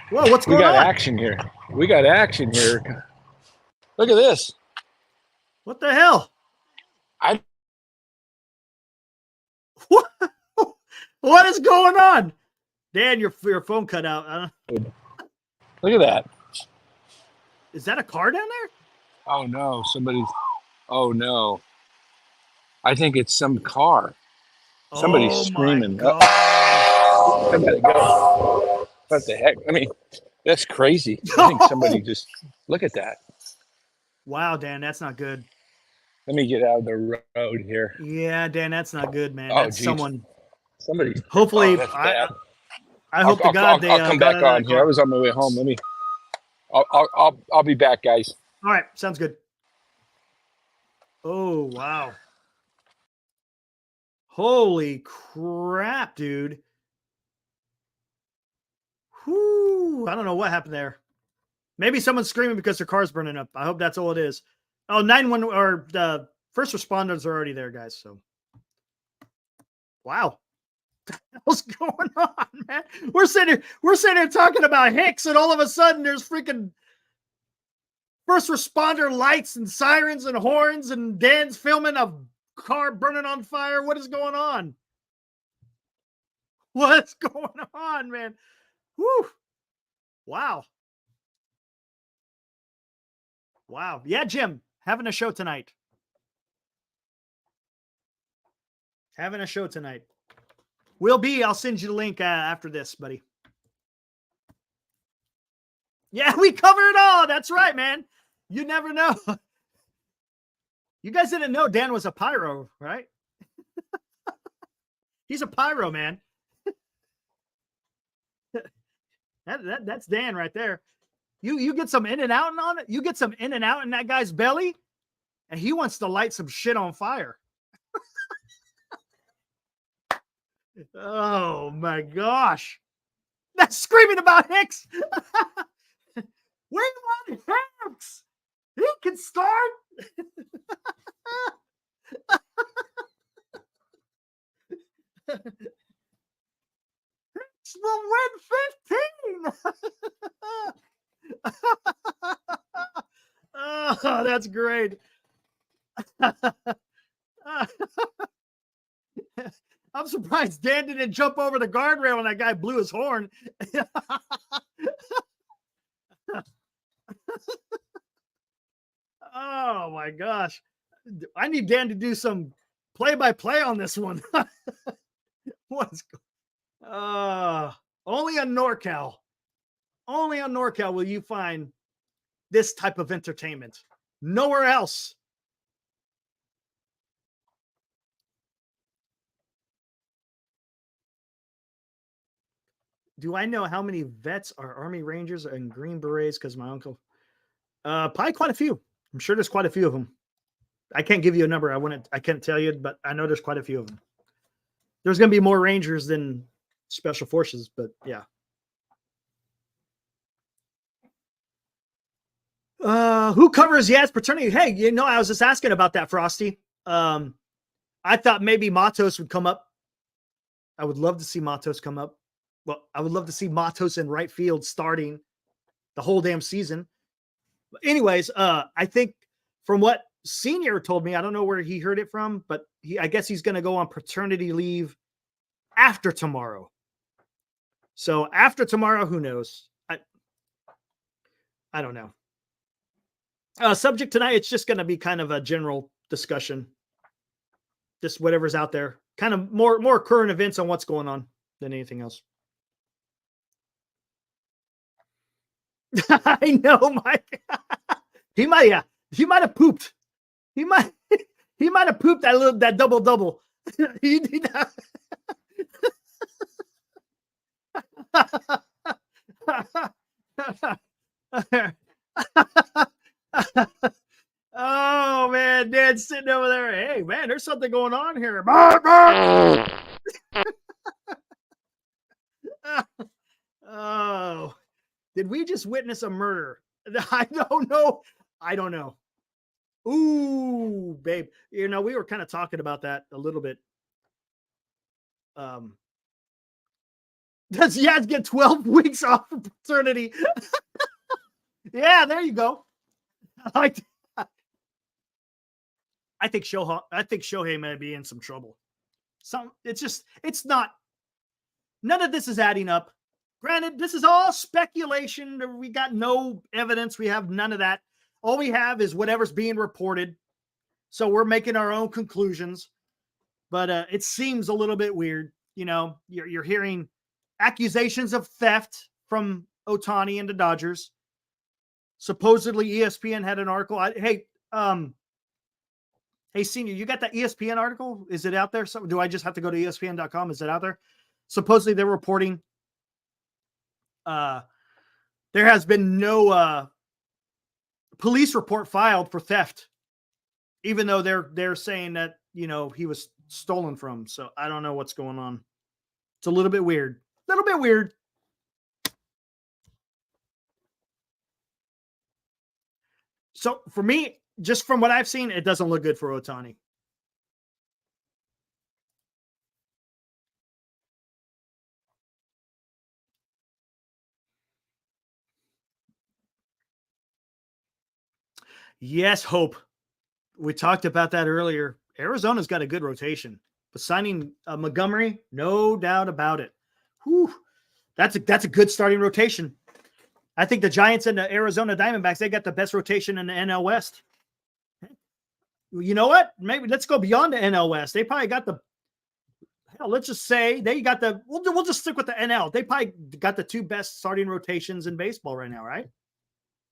whoa, what's going on? We got action here. We got action here. Look at this. What the hell? What? What is going on? Dan, your phone cut out. Look at that. Is that a car down there? Oh, no. Oh, no. I think it's some car. Somebody's screaming. I gotta go. What the heck? I mean, that's crazy. I think somebody just look at that. Wow, Dan, that's not good. Let me get out of the road here. Yeah, Dan, that's not good, man. Oh, That's geez. somebody. Hopefully, I hope to God I'll come back on here. I was on my way home. I'll be back, guys. All right, sounds good. Oh wow. Holy crap, dude. Whoo, I don't know what happened there. Maybe someone's screaming because their car's burning up. I hope that's all it is. Oh, 911 or the first responders are already there, guys. So, wow. What's going on, man? We're sitting here talking about Hicks, and all of a sudden there's freaking first responder lights and sirens and horns, and Dan's filming a car burning on fire. What is going on? What's going on, man? Woo! Wow. Wow. Yeah, Jim, having a show tonight. Having a show tonight. I'll send you the link after this, buddy. Yeah, we cover it all. That's right, man. You never know. You guys didn't know Dan was a pyro, right? He's a pyro, man. That's Dan right there. You get some in and out on it. You get some in and out in that guy's belly, and he wants to light some shit on fire. Oh my gosh. That's screaming about Hicks. We want Hicks. He can start. Hicks will win 15. Oh, that's great. I'm surprised Dan didn't jump over the guardrail when that guy blew his horn. Oh my gosh. I need Dan to do some play-by-play on this one. What's only on NorCal. Only on NorCal will you find this type of entertainment. Nowhere else. Do I know how many vets are Army Rangers and Green Berets? Because my uncle, probably quite a few. I'm sure there's quite a few of them. I can't give you a number. I can't tell you, but I know there's quite a few of them. There's going to be more Rangers than Special Forces, but yeah. Who covers Yaz paternity? Hey, I was just asking about that, Frosty. I thought maybe Matos would come up. I would love to see Matos come up. Well, I would love to see Matos in right field starting the whole damn season. But anyways, I think from what Senior told me, I don't know where he heard it from, but I guess he's going to go on paternity leave after tomorrow. So after tomorrow, who knows? I don't know. Subject tonight, it's just going to be kind of a general discussion. Just whatever's out there. Kind of more current events on what's going on than anything else. I know, Mike. He might have pooped. He might have pooped that double. Oh man, Dad's sitting over there. Hey man, there's something going on here. Oh, did we just witness a murder? I don't know. Ooh, babe. We were kind of talking about that a little bit. Does Yaz get 12 weeks off of paternity? Yeah, there you go. I think Shohei may be in some trouble. It's not. None of this is adding up. Granted, this is all speculation. We got no evidence. We have none of that. All we have is whatever's being reported. So we're making our own conclusions. But it seems a little bit weird. You're hearing accusations of theft from Ohtani and the Dodgers. Supposedly ESPN had an article. Hey, Senior, you got that ESPN article? Is it out there? So do I just have to go to ESPN.com? Is it out there? Supposedly they're reporting there has been no police report filed for theft, even though they're saying that he was stolen from. So I don't know what's going on. It's a little bit weird. So for me, just from what I've seen, it doesn't look good for Ohtani. Yes, Hope. We talked about that earlier. Arizona's got a good rotation, but signing Montgomery, no doubt about it. Whew, that's a good starting rotation. I think the Giants and the Arizona Diamondbacks, they got the best rotation in the NL West. You know what? Maybe let's go beyond the NL West. They probably got let's just say they got we'll just stick with the NL. They probably got the two best starting rotations in baseball right now, right?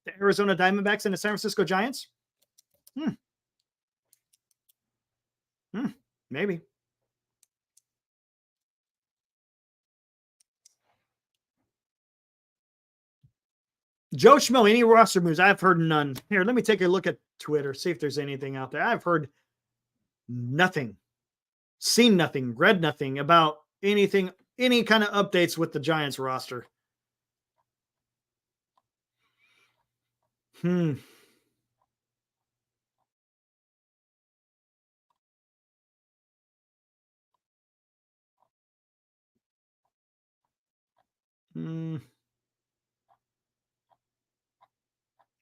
The Arizona Diamondbacks and the San Francisco Giants. Maybe. Joe Schmo, any roster moves? I've heard none. Here, let me take a look at Twitter, see if there's anything out there. I've heard nothing, seen nothing, read nothing about anything, any kind of updates with the Giants roster. I'm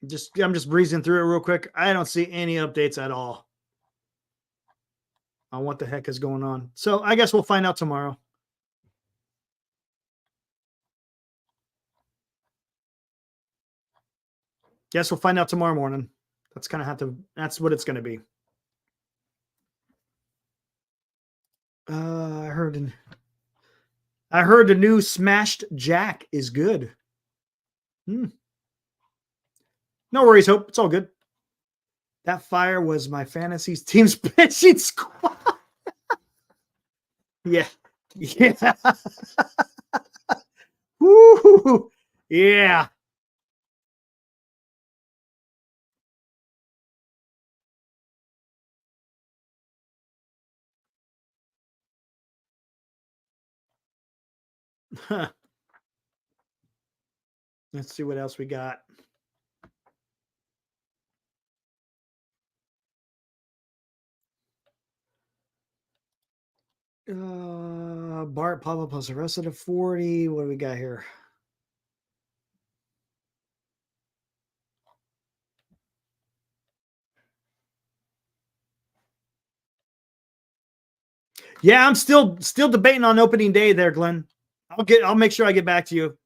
just breezing through it real quick. I don't see any updates at all on what the heck is going on. So I guess we'll find out tomorrow. Guess we'll find out tomorrow morning. That's what it's going to be. I heard the new Smashed Jack is good. No worries, Hope. It's all good. That fire was my fantasy team's pitching squad. Yeah. Yeah. Woo. Yeah. Let's see what else we got. Bart Pablo plus arrested at 40. What do we got here? Yeah, I'm still debating on opening day there, Glenn. I'll make sure I get back to you.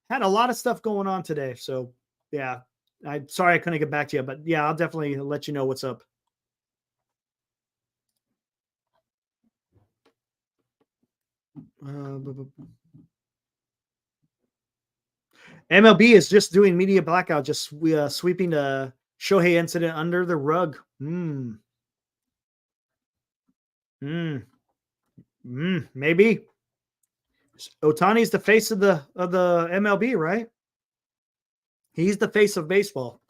Had a lot of stuff going on today, so yeah. I'm sorry I couldn't get back to you, but yeah, I'll definitely let you know what's up. MLB is just doing media blackout, just sweeping the Shohei incident under the rug. Maybe. Ohtani's the face of the MLB, right? He's the face of baseball.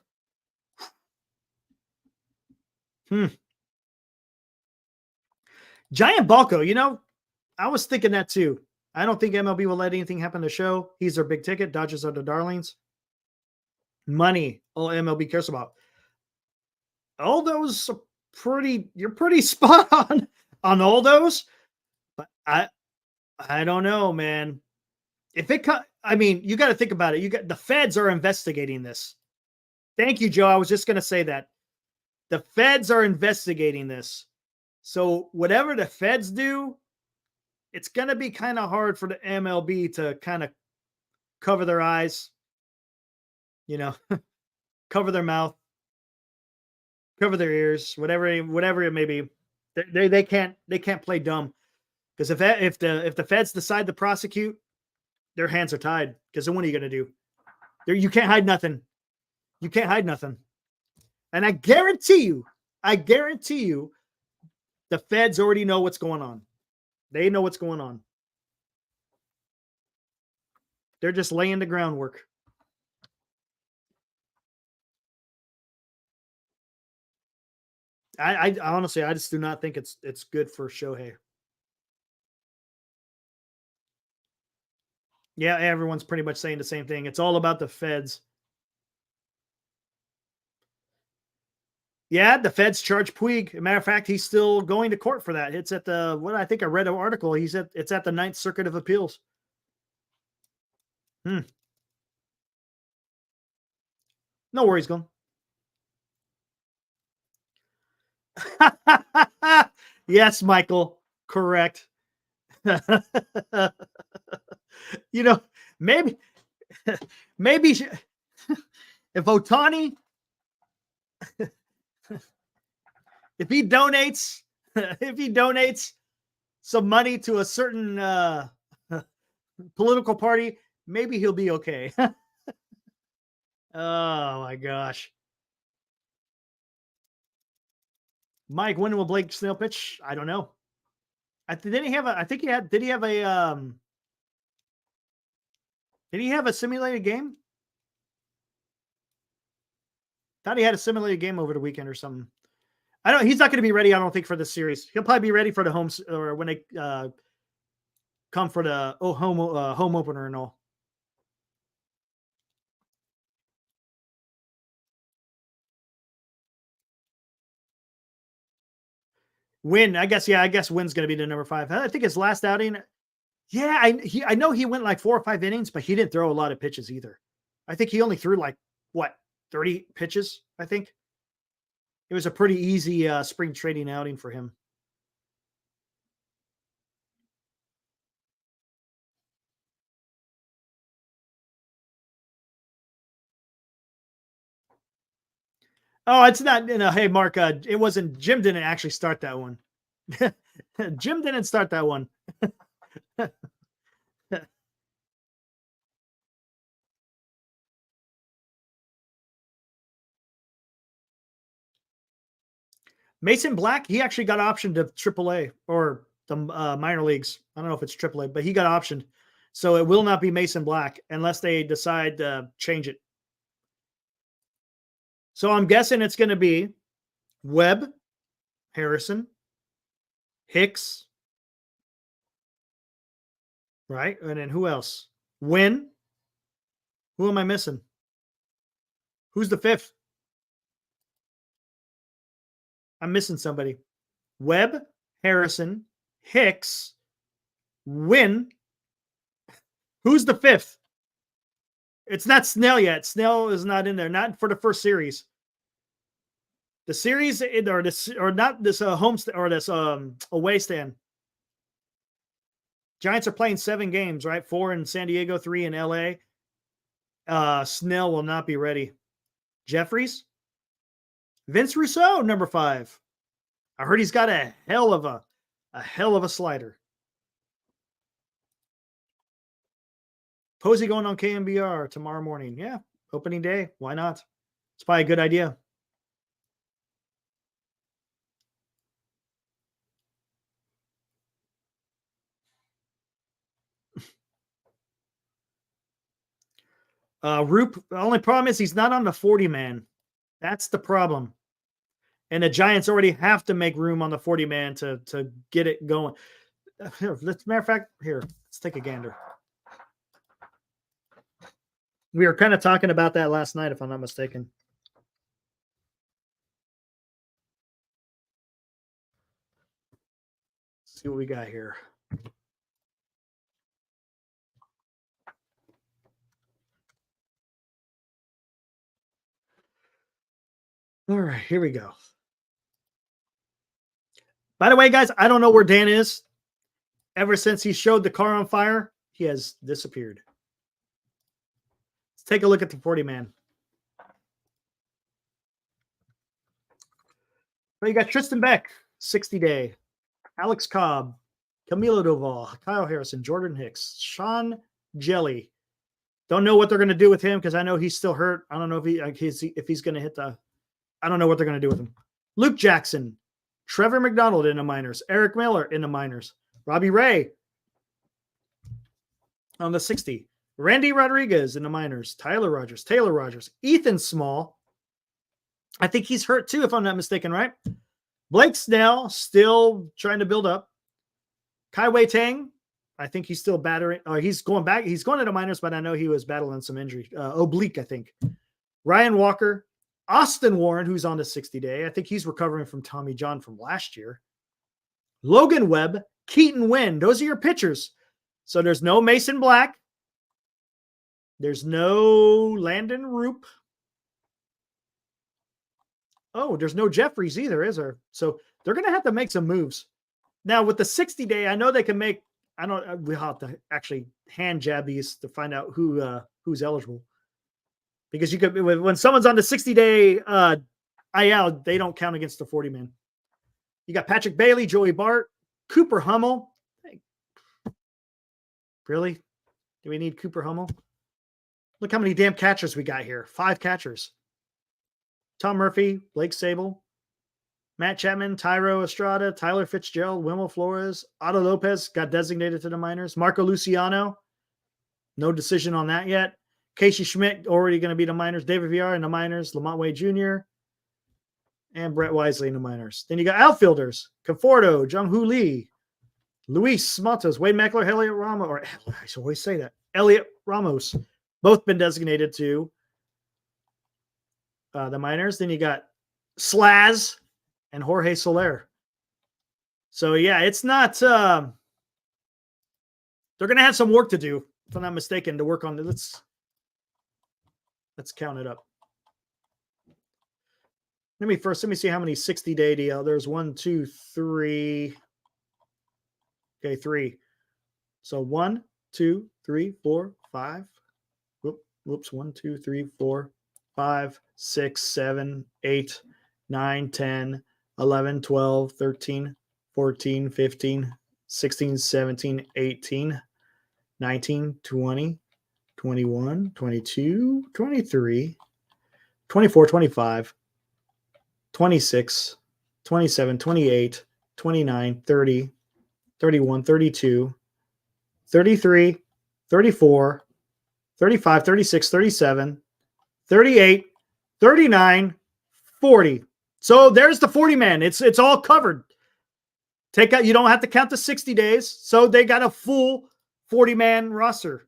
Giant Balco, I was thinking that too. I don't think MLB will let anything happen to Show. He's their big ticket. Dodgers are the darlings. Money, all MLB cares about. All those are you're pretty spot on all those. But I don't know, man. You got to think about it. The feds are investigating this. Thank you, Joe. I was just going to say that. The feds are investigating this. So whatever the feds do, it's going to be kind of hard for the MLB to kind of cover their eyes, cover their mouth, cover their ears, whatever it may be. They can't play dumb, because if the feds decide to prosecute, their hands are tied. Because then what are you going to do? You can't hide nothing. You can't hide nothing. And I guarantee you, the feds already know what's going on. They know what's going on. They're just laying the groundwork. I honestly, I just do not think it's good for Shohei. Yeah, everyone's pretty much saying the same thing. It's all about the feds. Yeah, the feds charge Puig. As a matter of fact, he's still going to court for that. It's at I think I read an article. It's at the Ninth Circuit of Appeals. No worries, Glenn. Yes, Michael. Correct. Maybe if Ohtani, if he donates some money to a certain political party, maybe he'll be okay. Oh my gosh. Mike, when will Blake Snell pitch? I don't know. Did he have a simulated game? Thought he had a simulated game over the weekend or something. He's not going to be ready, I don't think, for the series. He'll probably be ready for the homes, or when they come for the home opener and all. Win, I guess Win's going to be the number 5. I think his last outing. Yeah, I know he went like 4 or 5 innings, but he didn't throw a lot of pitches either. I think he only threw 30 pitches, I think. It was a pretty easy spring trading outing for him. Oh, it's not. Hey, Mark. It wasn't. Jim didn't actually start that one. Jim didn't start that one. Mason Black, he actually got optioned to AAA or the minor leagues. I don't know if it's AAA, but he got optioned. So it will not be Mason Black unless they decide to change it. So I'm guessing it's going to be Webb, Harrison, Hicks, right? And then who else? Wynn. Who am I missing? Who's the fifth? I'm missing somebody. Webb, Harrison, Hicks, Wynn. Who's the fifth? It's not Snell yet. Snell is not in there. Not for the first series. The series or this or not this home or this away stand. Giants are playing 7 games, right? 4 in San Diego, 3 in LA. Snell will not be ready. Jeffries, Vince Rousseau, number 5. I heard he's got a hell of a slider. Posey going on KMBR tomorrow morning. Yeah, opening day. Why not? It's probably a good idea. Roop, the only problem is he's not on the 40-man. That's the problem. And the Giants already have to make room on the 40-man to get it going. Here, matter of fact, here, let's take a gander. We were kind of talking about that last night, if I'm not mistaken. Let's see what we got here. All right, here we go. By the way, guys, I don't know where Dan is. Ever since he showed the car on fire, he has disappeared. Let's take a look at the 40-man. Well, you got Tristan Beck, 60-day. Alex Cobb, Camilo Doval, Kyle Harrison, Jordan Hicks, Sean Jelly. Don't know what they're going to do with him because I know he's still hurt. I don't know if he's going to hit the. I don't know what they're going to do with him. Luke Jackson, Trevor McDonald in the minors, Eric Miller in the minors, Robbie Ray on the 60, Randy Rodriguez in the minors, Taylor Rogers, Ethan Small. I think he's hurt too, if I'm not mistaken, right? Blake Snell still trying to build up. Kai Wei Tang, I think he's still battering. He's going back. He's going to the minors, but I know he was battling some injury. Oblique, I think. Ryan Walker, Austin Warren, who's on the 60-day. I think he's recovering from Tommy John from last year. Logan Webb, Keaton Wynn. Those are your pitchers. So there's no Mason Black. There's no Landon Roop. Oh, there's no Jeffries either, is there? So they're going to have to make some moves. Now, with the 60-day, I know they can make – we'll have to actually hand jab these to find out who's eligible. Because you could, when someone's on the 60-day IL, they don't count against the 40-man. You got Patrick Bailey, Joey Bart, Cooper Hummel. Hey, really? Do we need Cooper Hummel? Look how many damn catchers we got here. 5 catchers. Tom Murphy, Blake Sable, Matt Chapman, Tyro Estrada, Tyler Fitzgerald, Wilmer Flores, Otto Lopez got designated to the minors. Marco Luciano, no decision on that yet. Casey Schmidt already going to be the minors. David Villar in the minors. Lamont Wade Jr. and Brett Wisely in the minors. Then you got outfielders: Conforto, Jung-Hoo Lee, Luis Matos, Wade Meckler, Elliot Ramos, or I always say that, Elliot Ramos, both been designated to the minors. Then you got Slaz and Jorge Soler. So, yeah, it's not they're going to have some work to do, if I'm not mistaken, to work on it. Let's count it up. Let me see how many 60-day DL. There's 1, 2, 3. Okay, 3. So 1, 2, 3, 4, 5. Whoops. 1, 2, 3, 4, 5, 6, 7, 8, 9, 10, 11, 12, 13, 14, 15, 16, 17, 18, 19, 20, 21, 22, 23, 24, 25, 26, 27, 28, 29, 30, 31, 32, 33, 34, 35, 36, 37, 38, 39, 40. So there's the 40 man. It's all covered. Take out, you don't have to count the 60 days. So they got a full 40 man roster.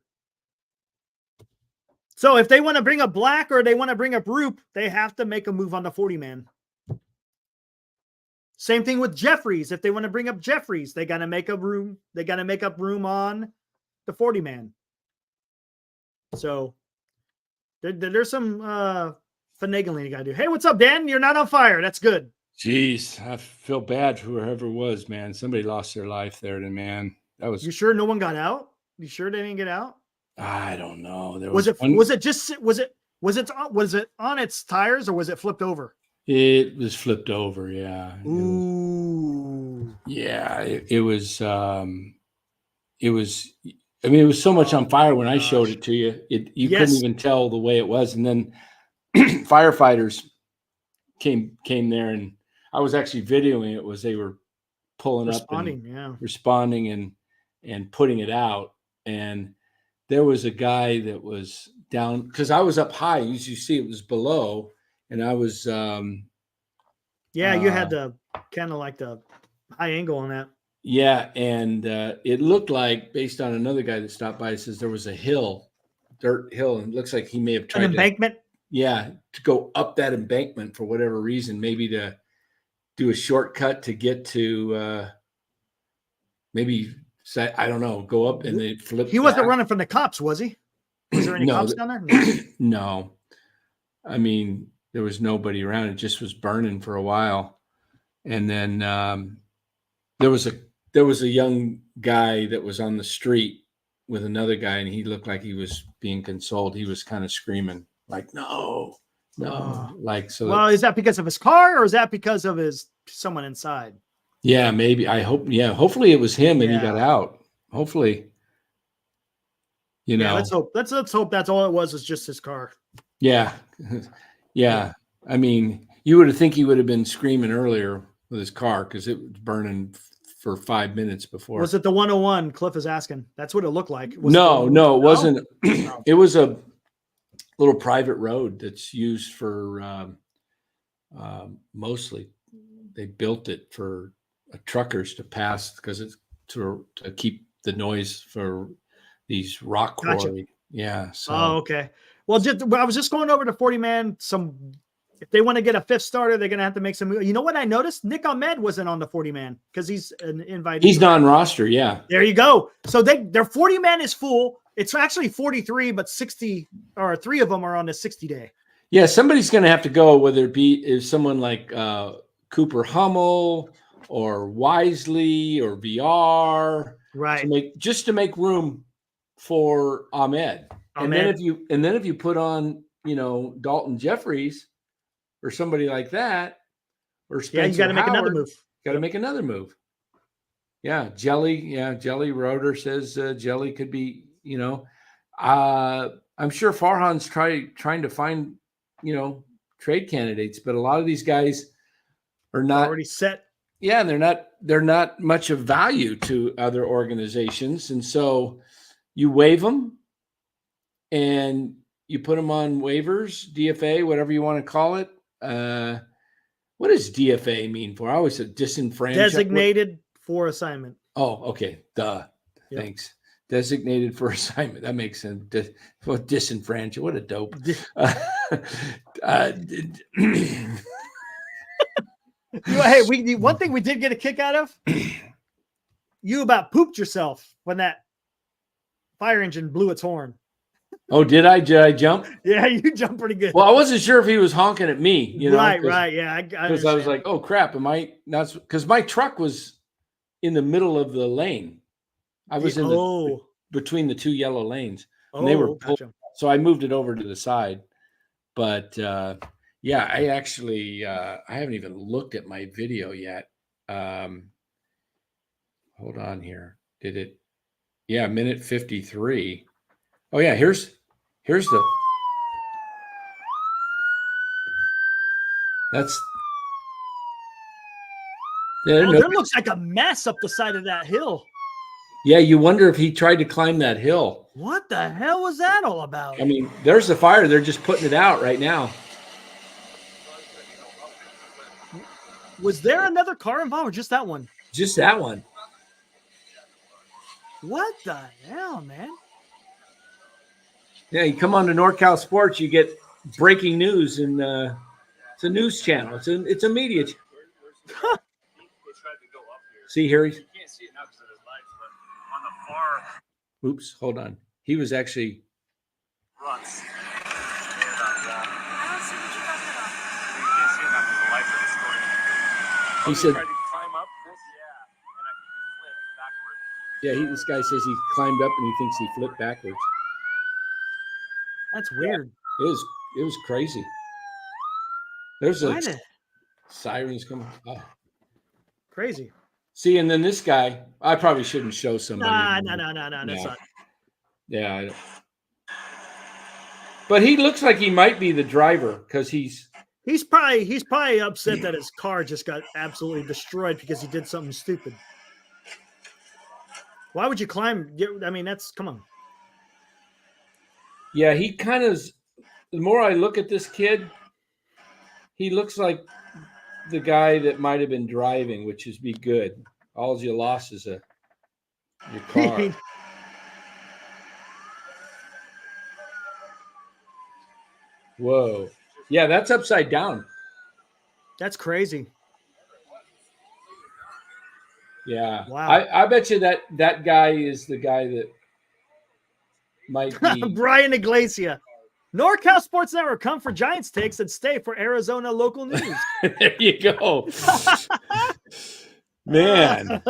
So if they want to bring up Black or they want to bring up Roop, they have to make a move on the 40 man. Same thing with Jeffries. If they want to bring up Jeffries, they got to make a room. They got to make up room on the 40 man. So there's some finagling you got to do. Hey, what's up, Dan? You're not on fire. That's good. Jeez, I feel bad for whoever it was, man. Somebody lost their life there, and man, that was. You sure no one got out? You sure they didn't get out? I don't know. There Was it one, was it on its tires or was it flipped over? It was flipped over. Yeah. Ooh. Yeah. It was. It was. I mean, it was so much on fire when I showed it to you. You couldn't even tell the way it was, and then firefighters came there, and I was actually videoing it. Was they were pulling up and responding and putting it out, and there was a guy that was down because I was up high. As you see, it was below, and I was. You had the kind of like the high angle on that. Yeah, and it looked like, based on another guy that stopped by, says there was a dirt hill, and it looks like he may have tried an embankment. To go up that embankment for whatever reason, maybe to do a shortcut to get to maybe. I don't know. Go up and then flip. He wasn't running from the cops, was he? Was there any cops down there? No. No. I mean, there was nobody around. It just was burning for a while, and then there was a young guy that was on the street with another guy, and he looked like he was being consoled. He was kind of screaming like, "No, like so." Well, is that because of his car, or is that because of someone inside? Yeah, maybe. I hope. Yeah, hopefully it was him and he got out. Hopefully, let's hope. Let's hope that's all it was just his car. Yeah, yeah. I mean, you would think he would have been screaming earlier with his car because it was burning for 5 minutes before. Was it the 101? Cliff is asking. That's what it looked like. No, it wasn't. It was a little private road that's used for mostly. They built it for truckers to pass because it's to keep the noise for these rock quarry. Gotcha. Yeah. So. Oh, okay. Well, I was just going over to 40 man. If they want to get a fifth starter, they're going to have to make some. You know what I noticed? Nick Ahmed wasn't on the 40 man because he's an invitee. He's non-roster. Yeah. There you go. So their 40 man is full. It's actually 43, but 60 or 3 of them are on the 60 day. Yeah. Somebody's going to have to go, whether it be someone like Cooper Hummel or Wisely or VR, right? To make room for Ahmed. And then if you put on, Dalton Jeffries or somebody like that, or Spencer you got to make another move. Got to make another move. Yeah, Jelly. Yeah, Jelly Roeder says Jelly could be. I'm sure Farhan's trying to find trade candidates, but a lot of these guys are not already set. Yeah, they're not much of value to other organizations, and so you waive them and you put them on waivers, DFA, whatever you want to call it. What does DFA mean for? I always said disenfranchised. Designated for assignment. Oh, okay. Duh. Yep. Thanks. Designated for assignment. That makes sense. Disenfranchised. What a dope. Hey, one thing we did get a kick out of, you about pooped yourself when that fire engine blew its horn. Oh, did I jump? Yeah, you jumped pretty good. Well, I wasn't sure if he was honking at me, Right. Yeah. Because I was like, oh crap, am I not? Because my truck was in the middle of the lane. I was between the 2 yellow lanes. And they were pulled, so I moved it over to the side. But I actually I haven't even looked at my video yet. Hold on here. Did it? Yeah, minute 53. Oh yeah, here's the. That's. Oh, there looks like a mess up the side of that hill. Yeah, you wonder if he tried to climb that hill. What the hell was that all about? I mean, there's the fire. They're just putting it out right now. Was there another car involved or just that one? Just that one. What the hell, man? Yeah, you come on to NorCal Sports, you get breaking news, and it's a news channel. It's a media. See here, You can't see it now because of his lights, but on the far oops, hold on. He was actually. runs. You can't see it now because the lights are distorting. He said. Tried to climb up this, and I think he flipped backwards. Yeah, this guy says he climbed up and he thinks he flipped backwards. That's weird. It was crazy. There's Why a the- sirens coming. Oh. Crazy. See, and then this guy, I probably shouldn't show somebody. No. That's not. Yeah. But he looks like he might be the driver because he's probably upset that his car just got absolutely destroyed because he did something stupid. Why would you climb? I mean, come on. Yeah, he kind of. The more I look at this kid, he looks like the guy that might have been driving, which is be good. All you lost is your car. Whoa. Yeah, that's upside down. That's crazy. Yeah. Wow. I bet you that guy is the guy that might be. Brian Iglesias. NorCal Sports Network, come for Giants takes and stay for Arizona local news. There you go. Man.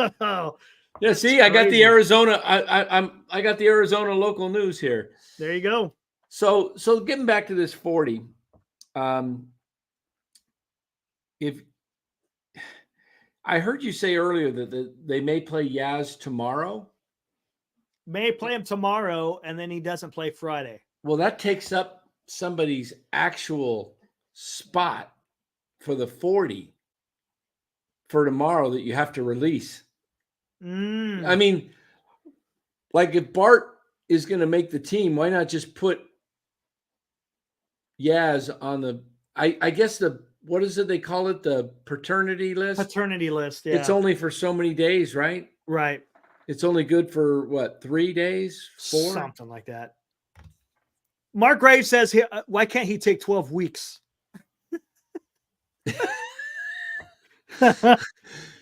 Yeah, see, I got the crazy. Arizona. I got the Arizona local news here. There you go. So getting back to this 40, if I heard you say earlier that they may play Yaz tomorrow. May play him tomorrow, and then he doesn't play Friday. Well, that takes up somebody's actual spot for the 40 for tomorrow that you have to release. I mean, like if Bart is going to make the team, why not just put Yaz on the, I guess what is it they call it? The paternity list? Paternity list, yeah. It's only for so many days, right? Right. It's only good for what, 3 days? 4? Something like that. Mark Graves says, why can't he take 12 weeks?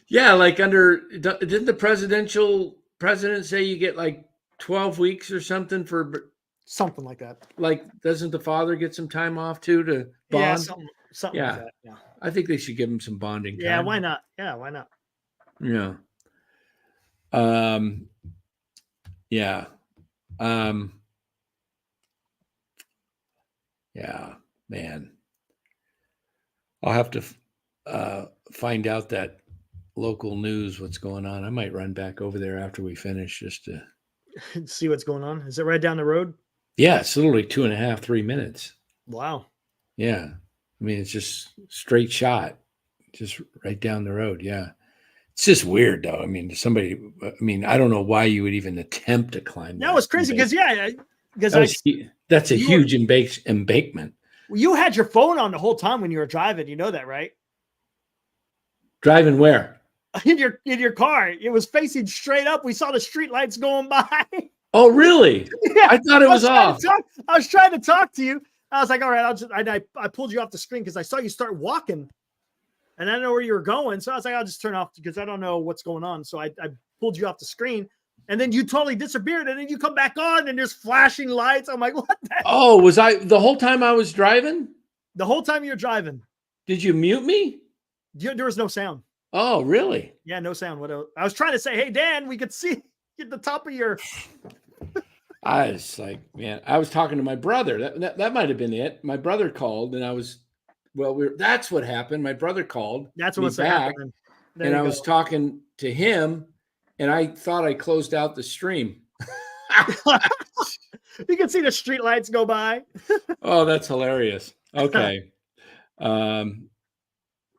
Yeah, like didn't the president say you get like 12 weeks or something for something like that. Like, doesn't the father get some time off too to bond? Yeah, something Yeah. like that. Yeah. I think they should give him some bonding time. Yeah, why not? Yeah, why not? Yeah. Yeah. Yeah, man. I'll have to find out that local news, what's going on. I might run back over there after we finish just to See what's going on. Is it right down the road? Yeah, it's literally 2.5, 3 minutes. Wow. Yeah. I mean, it's just straight shot, just right down the road. Yeah. It's just weird though. I mean, I don't know why you would even attempt to climb. That was crazy because that's a huge embankment. You had your phone on the whole time when you were driving. You know that, right? Driving where? In your car. It was facing straight up. We saw the street lights going by. Oh, really? Yeah. I thought it was off. I was trying to talk to you. I was like, all right, I pulled you off the screen because I saw you start walking and I didn't know where you were going. So I was like, I'll just turn off because I don't know what's going on. So I pulled you off the screen and then you totally disappeared. And then you come back on and there's flashing lights. I'm like, what the heck? Oh, was I the whole time I was driving? The whole time you were driving. Did you mute me? There was no sound. Oh, really? Yeah, no sound. What else? I was trying to say, hey, Dan, we could see at the top of your. I was like, man, I was talking to my brother. That might have been it. My brother called, and that's what happened. My brother called. That's me what's back, happening. and I was talking to him, and I thought I closed out the stream. You can see the street lights go by. Oh, that's hilarious. Okay.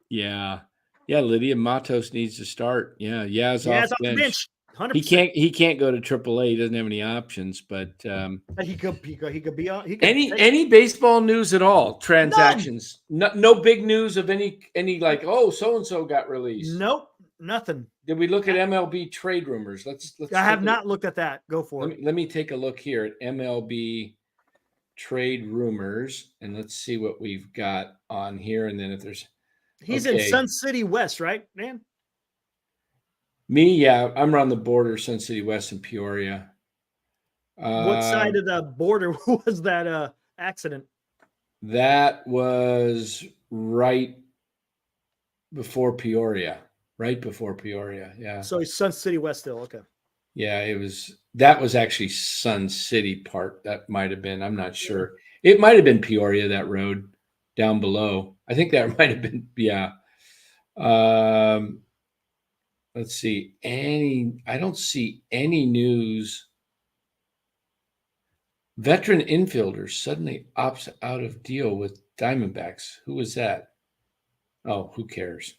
Yeah. Yeah, Lydia Matos needs to start. Yeah, Yaz Yeah, off it's off the bench. bench. 100%. He can't go to AAA. He doesn't have any options, but He could be on. He could any baseball news at all? Transactions? No big news of any like, oh, so and so got released. Nope, nothing. Did we look at MLB trade rumors? Let's I have not looked at that. Go for it. Let me take a look here at MLB trade rumors, and let's see what we've got on here. And then if there's He's in Sun City West, right, man? Me, yeah, I'm around the border, Sun City West and Peoria. What side of the border was that accident? That was right before Peoria. Right before Peoria, yeah. So he's Sun City West still. Okay. Yeah, that was actually Sun City part. That might have been, I'm not sure. It might have been Peoria, that road down below. I think that might have been, yeah. Let's see. I don't see any news. Veteran infielder suddenly opts out of deal with Diamondbacks. Who was that? Oh, who cares?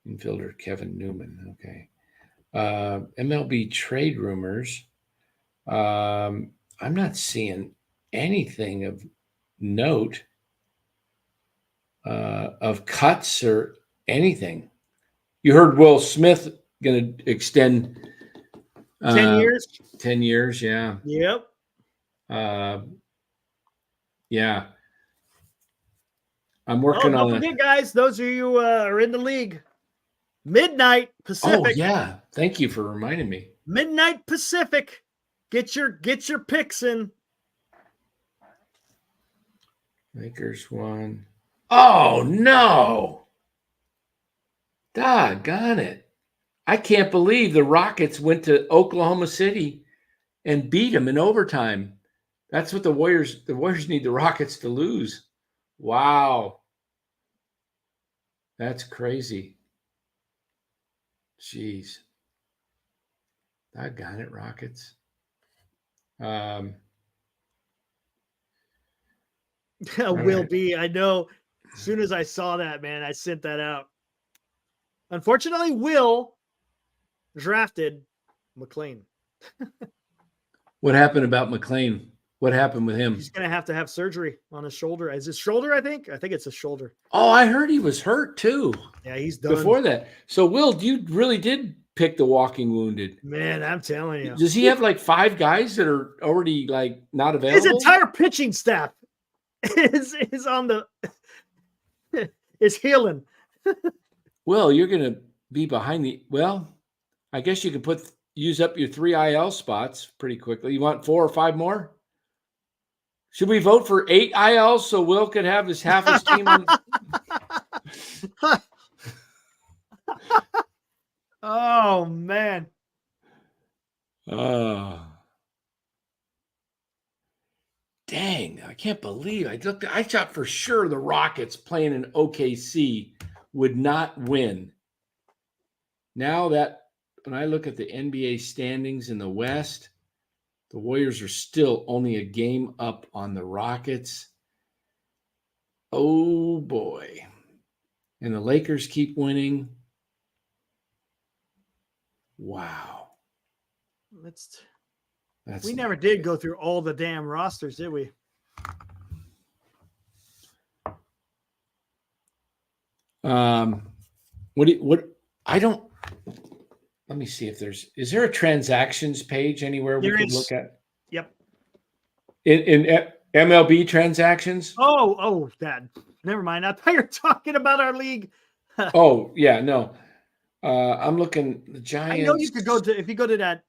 Infielder Kevin Newman. Okay. MLB trade rumors. I'm not seeing anything of note of cuts or anything. You heard Will Smith going to extend 10 years. 10 years, yeah. Yep. Yeah. I'm working on don't forget, guys, those of you who are in the league, midnight Pacific. Oh, yeah. Thank you for reminding me. Midnight Pacific. Get your picks in. Lakers won. Oh, no. Doggone it. I can't believe the Rockets went to Oklahoma City and beat them in overtime. That's what the Warriors need the Rockets to lose. Wow. That's crazy. Jeez. Doggone it, Rockets. Will be. I know. As soon as I saw that, man, I sent that out. Unfortunately, Will drafted McLean. What happened about McLean? What happened with him? He's going to have surgery on his shoulder. Is his shoulder, I think? I think it's his shoulder. Oh, I heard he was hurt too. Yeah, he's done. Before that. So, Will, you really did pick the walking wounded. Man, I'm telling you. Does he have like 5 guys that are already like not available? His entire pitching staff is on the is healing. Well, you're going to be behind the – well, I guess you can use up your 3 IL spots pretty quickly. You want 4 or 5 more? Should we vote for 8 ILs so Will could have half his team on? Oh, man. Dang, I can't believe I thought for sure the Rockets playing in OKC would not win. Now that when I look at the NBA standings in the West, the Warriors are still only a game up on the Rockets. Oh, boy. And the Lakers keep winning. Wow. We never did go through all the damn rosters, did we? Let me see if is there a transactions page anywhere we can look at? Yep. In MLB transactions? Oh, Dad. Never mind. I thought you were talking about our league. Oh, yeah, no. I'm looking the Giants. I know you could if you go to that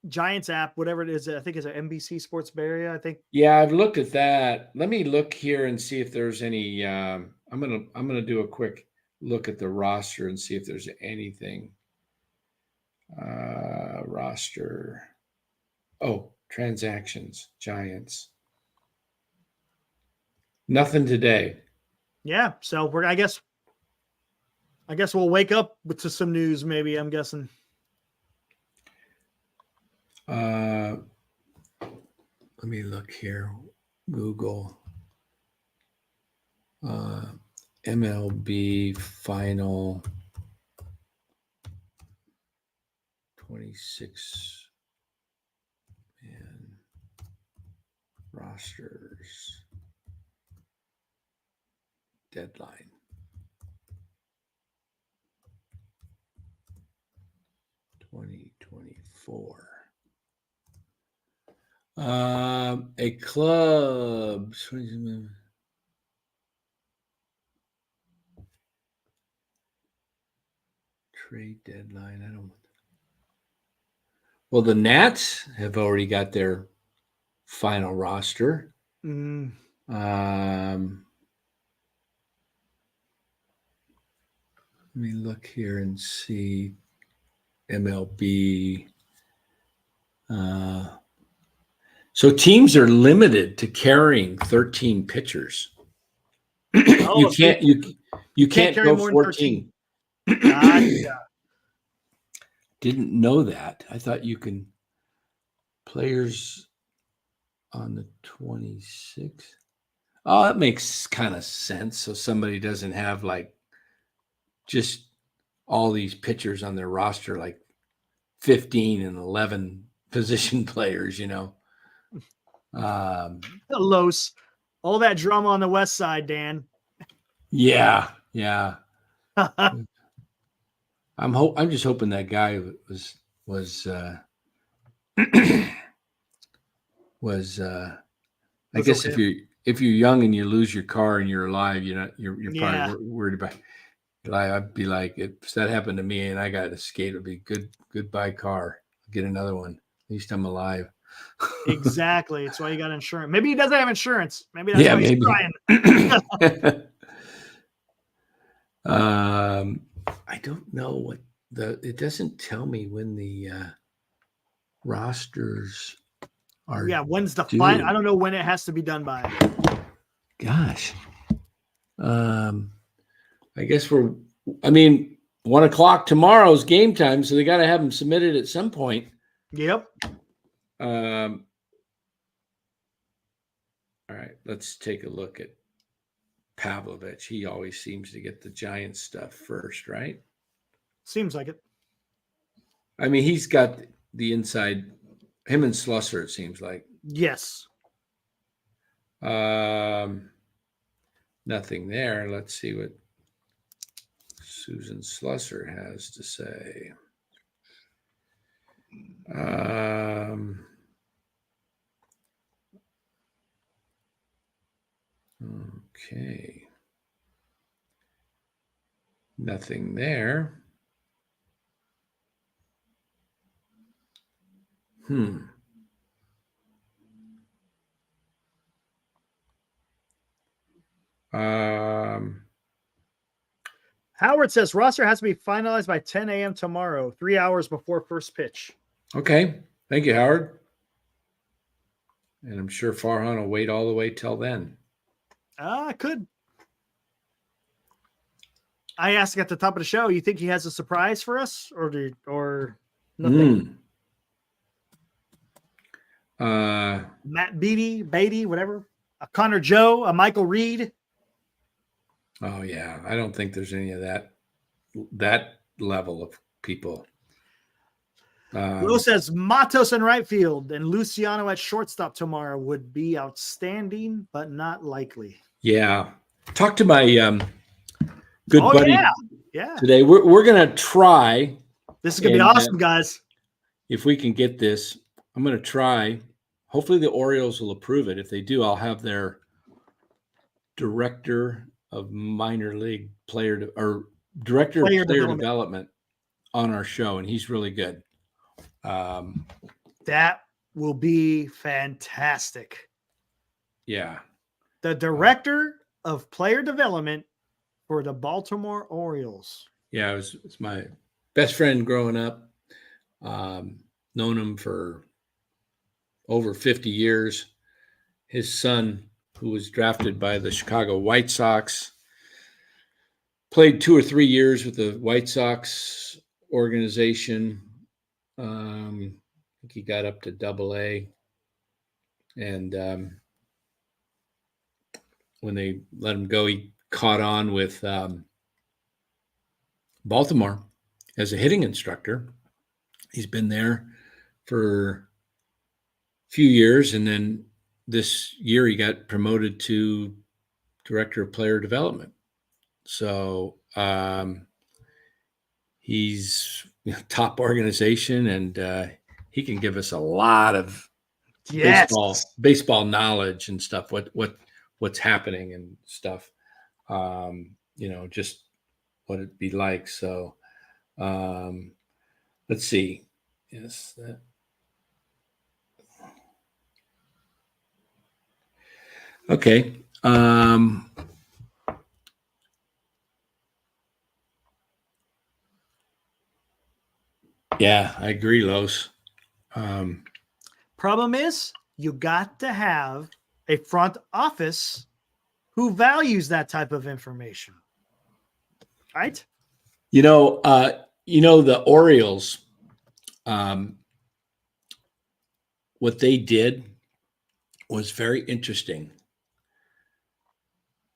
Giants app, whatever it is, I think it's an NBC Sports Bay Area, I think. Yeah, I've looked at that. Let me look here and see if there's any I'm gonna do a quick look at the roster and see if there's anything. Roster. Oh, transactions, Giants. Nothing today. Yeah, so I guess we'll wake up to some news, maybe, I'm guessing. Let me look here. Google. MLB final 26 man rosters deadline. $2024. A club. Trade deadline. I don't. Well, the Nats have already got their final roster. Mm. Let me look here and see MLB. So teams are limited to carrying 13 pitchers. Oh, you can't carry go more than 14. 13. Gotcha. Didn't know that. I thought you can players on the 26th. Oh, that makes kind of sense. So somebody doesn't have like just all these pitchers on their roster, like 15 and 11 position players, you know. Los. All that drama on the west side, Dan. Yeah. I'm just hoping that guy was I guess okay. if you're young and you lose your car and you're alive, you're Yeah. probably worried about life. I'd be like, if that happened to me and I got to skate, it'd be goodbye car. Get another one. At least I'm alive. Exactly. That's why you got insurance. Maybe he doesn't have insurance. Maybe that's why he's crying. I don't know what it doesn't tell me when the rosters are. Yeah, when's the due. final? I don't know when it has to be done by. Gosh. I guess 1:00 tomorrow's game time, so they got to have them submitted at some point. Yep. All right, let's take a look at Pavlovich. He always seems to get the Giants stuff first, right? Seems like it. I mean, he's got the inside. Him and Slusser, it seems like. Yes. Nothing there. Let's see what Susan Slusser has to say. Okay. Nothing there. Howard says roster has to be finalized by 10 a.m. tomorrow, 3 hours before first pitch. Okay. Thank you, Howard. And I'm sure Farhan will wait all the way till then. I could. I asked at the top of the show, you think he has a surprise for us or nothing? Matt Beatty, whatever. A Connor Joe, a Michael Reed. Oh yeah. I don't think there's any of that level of people. Will says Matos in right field and Luciano at shortstop tomorrow would be outstanding, but not likely. Yeah. Talk to my good buddy today. We're going to try. This is going to be awesome, guys. If we can get this, I'm going to try. Hopefully the Orioles will approve it. If they do, I'll have their director of minor league player development on our show, and he's really good. That will be fantastic. Yeah. The director of player development for the Baltimore Orioles. Yeah, it's my best friend growing up. Known him for over 50 years. His son, who was drafted by the Chicago White Sox, played 2 or 3 years with the White Sox organization. think he got up to AA. And when they let him go, he caught on with Baltimore as a hitting instructor. He's been there for a few years, and then this year he got promoted to director of player development. So he's top organization, and he can give us a lot of baseball knowledge and stuff. What's happening and stuff. Just what it'd be like. So let's see. Yes. Okay. Yeah, I agree, Los. Problem is, you got to have a front office who values that type of information, right? The Orioles, what they did was very interesting.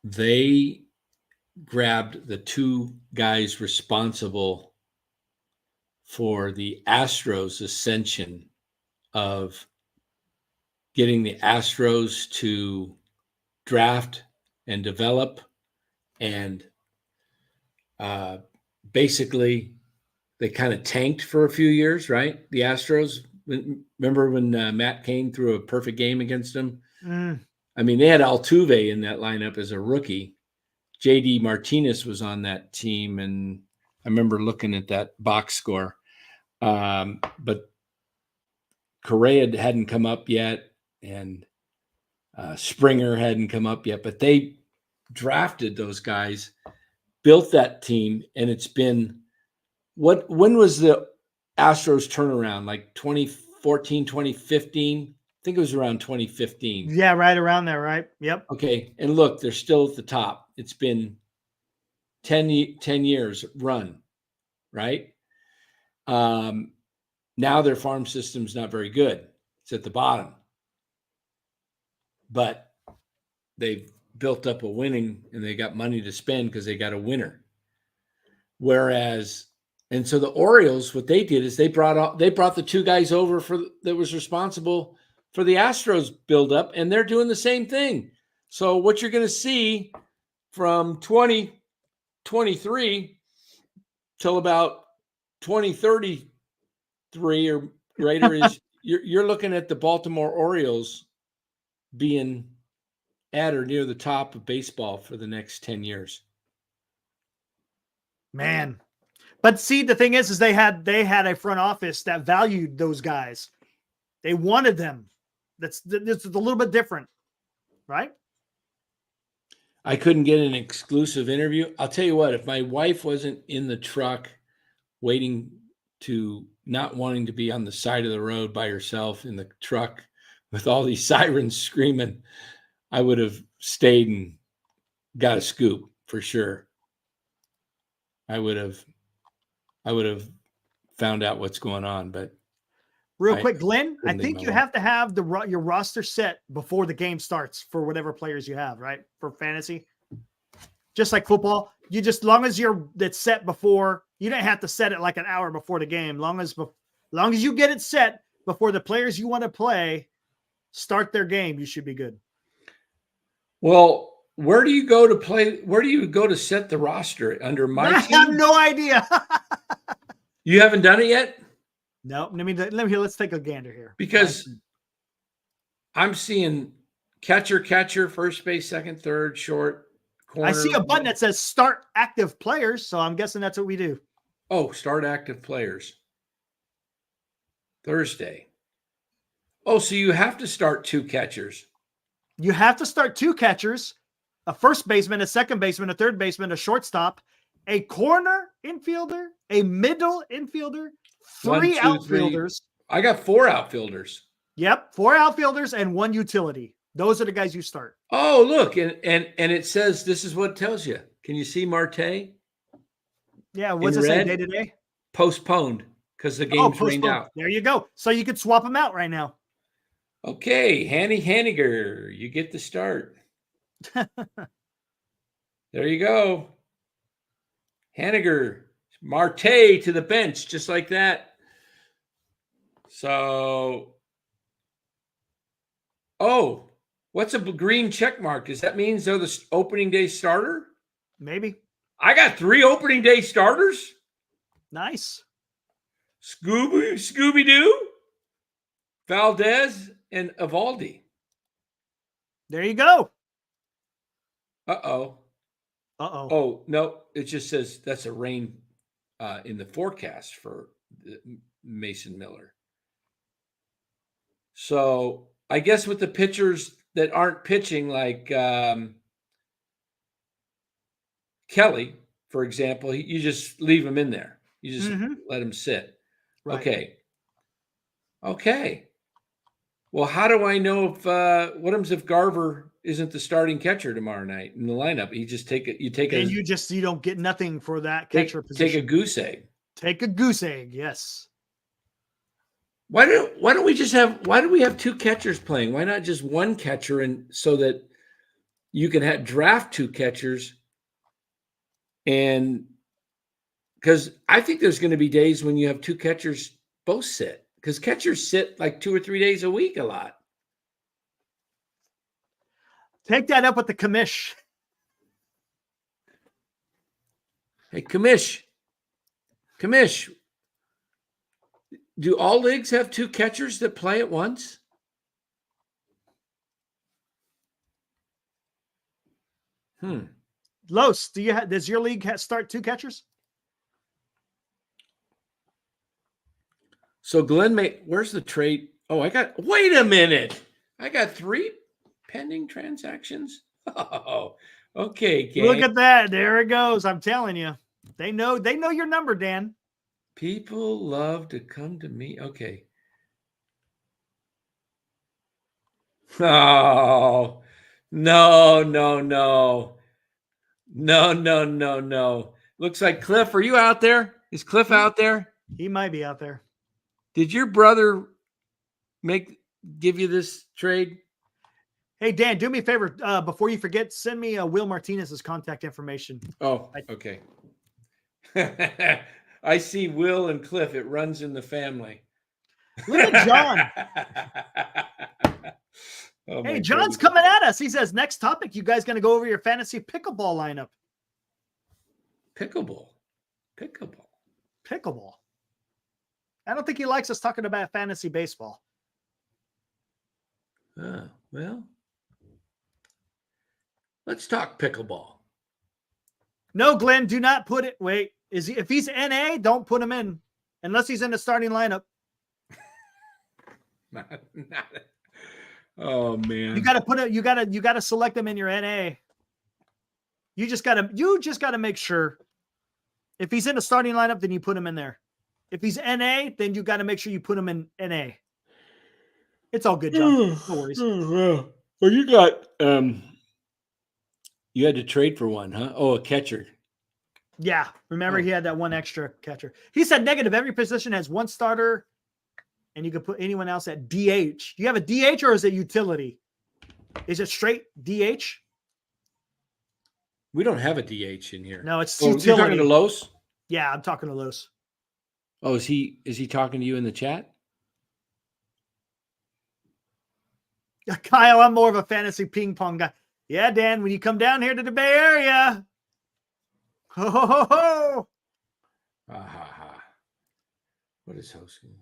They grabbed the two guys responsible for the Astros' ascension of getting the Astros to draft and develop, and basically they kind of tanked for a few years, right? The Astros, remember when Matt Cain threw a perfect game against them? I mean, they had Altuve in that lineup as a rookie. J.D. Martinez was on that team, and I remember looking at that box score. But Correa hadn't come up yet, and Springer hadn't come up yet. But they drafted those guys, built that team, and it's been when was the Astros turnaround? Like 2014, 2015? I think it was around 2015. Yeah, right around there, right? Yep. Okay, and look, they're still at the top. It's been 10 years run, right? Now their farm system's not very good. It's at the bottom. But they've built up a winning, and they got money to spend because they got a winner. And so the Orioles, what they did is they brought the two guys over that was responsible for the Astros buildup, and they're doing the same thing. So what you're going to see from 2023 till about 2033 or greater is you're looking at the Baltimore Orioles being at or near the top of baseball for the next 10 years. Man. But see, the thing is they had a front office that valued those guys. They wanted them. That's a little bit different, right? I couldn't get an exclusive interview. I'll tell you what, if my wife wasn't in the truck not wanting to be on the side of the road by herself in the truck with all these sirens screaming, I would have stayed and got a scoop for sure. I would have found out what's going on, but real quick, Glenn, I think you have to have your roster set before the game starts for whatever players you have, right? For fantasy, just like football, long as it's set before. You don't have to set it like an hour before the game. Long as you get it set before the players you want to play start their game, you should be good. Well, where do you go to play? Where do you go to set the roster under my team? I have no idea. You haven't done it yet? No. Let's take a gander here. Because I'm seeing catcher, first base, second, third, short, corner. I see a button that says start active players, so I'm guessing that's what we do. Oh, start active players. Thursday. Oh, so you have to start two catchers. You have to start two catchers, a first baseman, a second baseman, a third baseman, a shortstop, a corner infielder, a middle infielder, three outfielders. I got 4 outfielders. Yep, 4 outfielders and 1 utility. Those are the guys you start. Oh, look, and it says this is what it tells you. Can you see Marte? Yeah, what's it say day to day? Postponed because the game's rained postponed. out. There you go. So you could swap them out right now. Okay, Hanny Hanniger, you get the start. There you go. Hanniger, Marte to the bench, just like that. So, what's a green check mark? Does that mean they're the opening day starter? Maybe. I got 3 opening day starters. Nice. Scooby-Doo, Valdez, and Evaldi. There you go. Uh-oh. Uh-oh. Oh, no, it just says that's a rain in the forecast for Mason Miller. So I guess with the pitchers that aren't pitching, like Kelly, for example, you just leave him in there. You just let him sit. Right. Okay. Well, how do I know if what happens if Garver isn't the starting catcher tomorrow night in the lineup? You just take it. You don't get nothing for that catcher position. Take a goose egg. Take a goose egg. Yes. Why don't we just have? Why do we have 2 catchers playing? Why not just one catcher, and so that you can draft 2 catchers? And because I think there's going to be days when you have 2 catchers both sit, because catchers sit like 2 or 3 days a week a lot. Take that up with the commish. Hey, commish. Do all leagues have 2 catchers that play at once? Los, does your league start 2 catchers? So Glenn where's the trade? Oh, wait a minute. I got 3 pending transactions. Oh, okay, gang. Look at that. There it goes. I'm telling you. They know your number, Dan. People love to come to me. Okay. Oh, no. Looks like Cliff. Are you out there? Is Cliff out there? He might be out there. Did your brother give you this trade? Hey, Dan, do me a favor. Before you forget, send me Will Martinez's contact information. Oh, okay. I see Will and Cliff. It runs in the family. Look at John. Hey, John's coming at us. He says, next topic, you guys going to go over your fantasy pickleball lineup. Pickleball. I don't think he likes us talking about fantasy baseball. Well, let's talk pickleball. No, Glenn, do not put it. Wait, if he's NA, don't put him in unless he's in the starting lineup. Oh man. You got to select him in your NA. You just got to make sure if he's in the starting lineup, then you put him in there. If he's NA, then you got to make sure you put him in NA. It's all good, John. No worries. Well, you got you had to trade for one, huh? Oh, a catcher. Yeah. Remember, he had that one extra catcher. He said negative. Every position has one starter, and you can put anyone else at DH. Do you have a DH or is it utility? Is it straight DH? We don't have a DH in here. No, it's utility. utility. You talking to Los? Yeah, I'm talking to Los. Oh, is he talking to you in the chat? Kyle, I'm more of a fantasy ping pong guy. Yeah, Dan, when you come down here to the Bay Area. Ho, ho, ho, ho. What is hosting?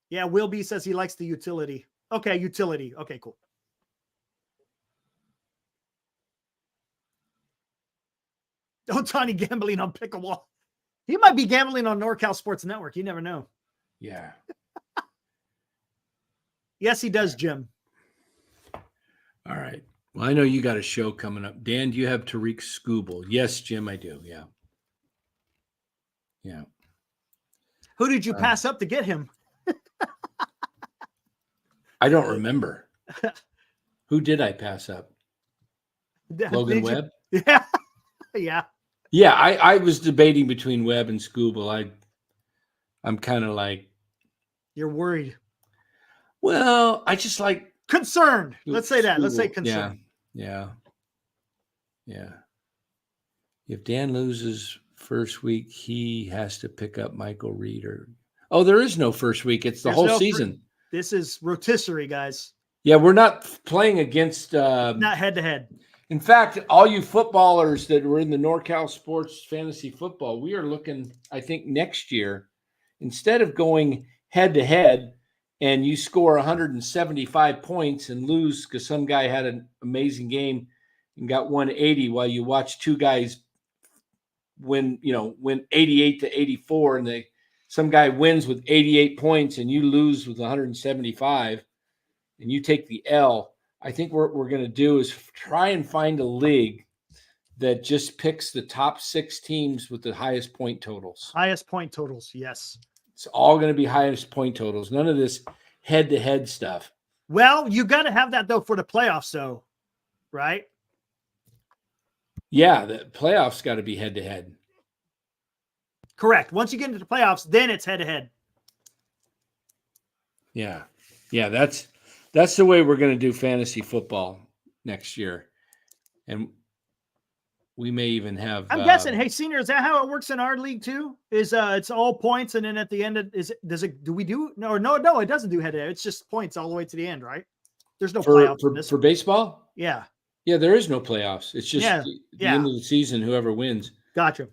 Yeah, Will B says he likes the utility. Okay, utility. Okay, cool. Oh, Tony gambling on pickleball. He might be gambling on NorCal Sports Network. You never know. Yeah. Yes, he does, Jim. All right. Well, I know you got a show coming up. Dan, do you have Tariq Skubal? Yes, Jim, I do. Yeah. Yeah. Who did you pass up to get him? I don't remember. Who did I pass up? Logan Webb? Yeah. Yeah. Yeah, I was debating between Webb and Skubal. I'm kind of like, You're worried. well, I just like Concerned. Let's say that. Let's say school. concerned. Yeah. If Dan loses first week, he has to pick up Michael Reeder. Oh, there is no first week. It's the There's whole no season. This is rotisserie, guys. Yeah, we're not playing against. Not head to head. In fact, all you footballers that were in the NorCal Sports Fantasy Football, we are looking, I think, next year, instead of going head to head and you score 175 points and lose because some guy had an amazing game and got 180 while you watch two guys win 88 to 84, and some guy wins with 88 points and you lose with 175 and you take the L. I think what we're going to do is try and find a league that just picks the top 6 teams with the highest point totals. Highest point totals, yes. It's all going to be highest point totals. None of this head-to-head stuff. Well, you got to have that, though, for the playoffs, though, right? Yeah, the playoffs got to be head-to-head. Correct. Once you get into the playoffs, then it's head-to-head. Yeah, that's the way we're going to do fantasy football next year. And we may even have I'm guessing, hey, Senior, is that how it works in our league too? Is it's all points and then at the end no, it doesn't do head-to-head. It's just points all the way to the end, right? There's no playoffs in this. for baseball? Yeah. Yeah, there is no playoffs. It's just the Yeah. end of the season, whoever wins. Gotcha.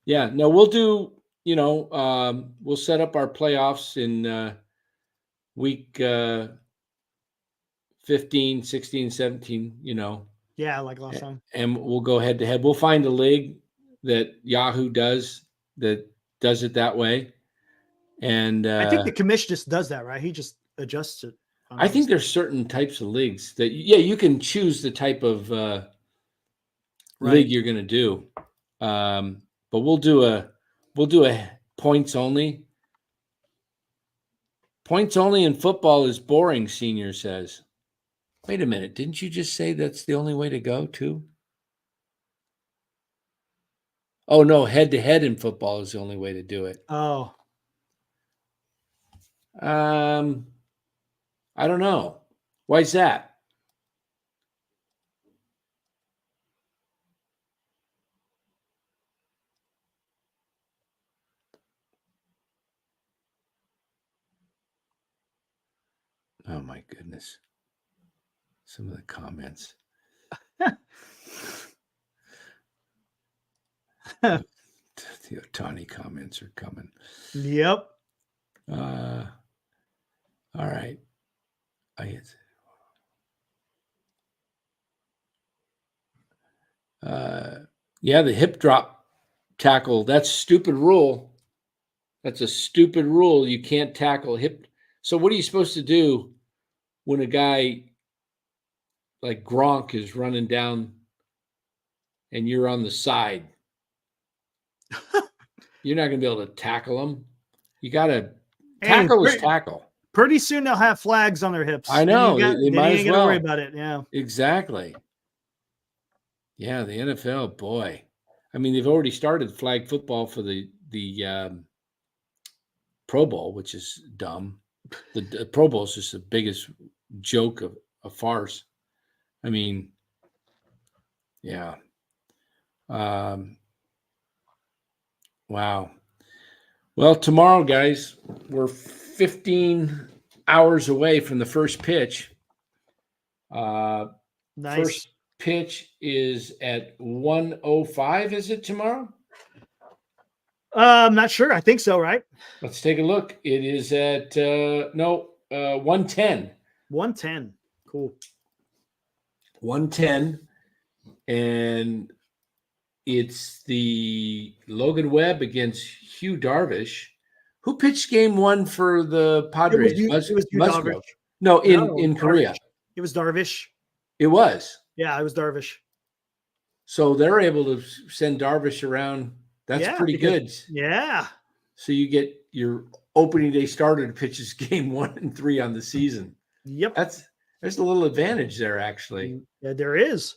Yeah, no, we'll do, we'll set up our playoffs in week 15, 16, 17, Yeah, like last time. and we'll go head to head. We'll find a league that Yahoo does it that way. And I think the commission just does that, right? He just adjusts it. I think there's certain types of leagues that, you can choose the type of league you're going to do. But we'll do a points only. Points only in football is boring, Senior says. Wait a minute. Didn't you just say that's the only way to go too? Oh, no. Head-to-head in football is the only way to do it. Oh. I don't know. Why is that? Oh, my goodness. Some of the comments. The Otani comments are coming. Yep. All right. The hip drop tackle. That's stupid rule. That's a stupid rule. You can't tackle hip. So what are you supposed to do when a guy like Gronk is running down and you're on the side? You're not going to be able to tackle him. You got to tackle is tackle. Pretty soon they'll have flags on their hips. I know. They might as well. Worry about it. Yeah. Exactly. Yeah, the NFL, boy. I mean, they've already started flag football for the Pro Bowl, which is dumb. The Pro Bowl is just the biggest joke of a farce. I mean, yeah. Wow. Well, tomorrow, guys, we're 15 hours away from the first pitch. Nice. First pitch is at 1:05. Is it tomorrow? I'm not sure. I think so, right? Let's take a look. It is at 1:10. 1:10. Cool. 1:10, and it's the Logan Webb against Hugh Darvish. Who pitched game 1 for the Padres? It was Hugh Darvish. No, in Korea. It was Darvish. It was. Yeah, it was Darvish. So they're able to send Darvish around. That's pretty good. Yeah. So you get your opening day starter to pitches game 1 and 3 on the season. Yep. There's a little advantage there, actually. Yeah, there is.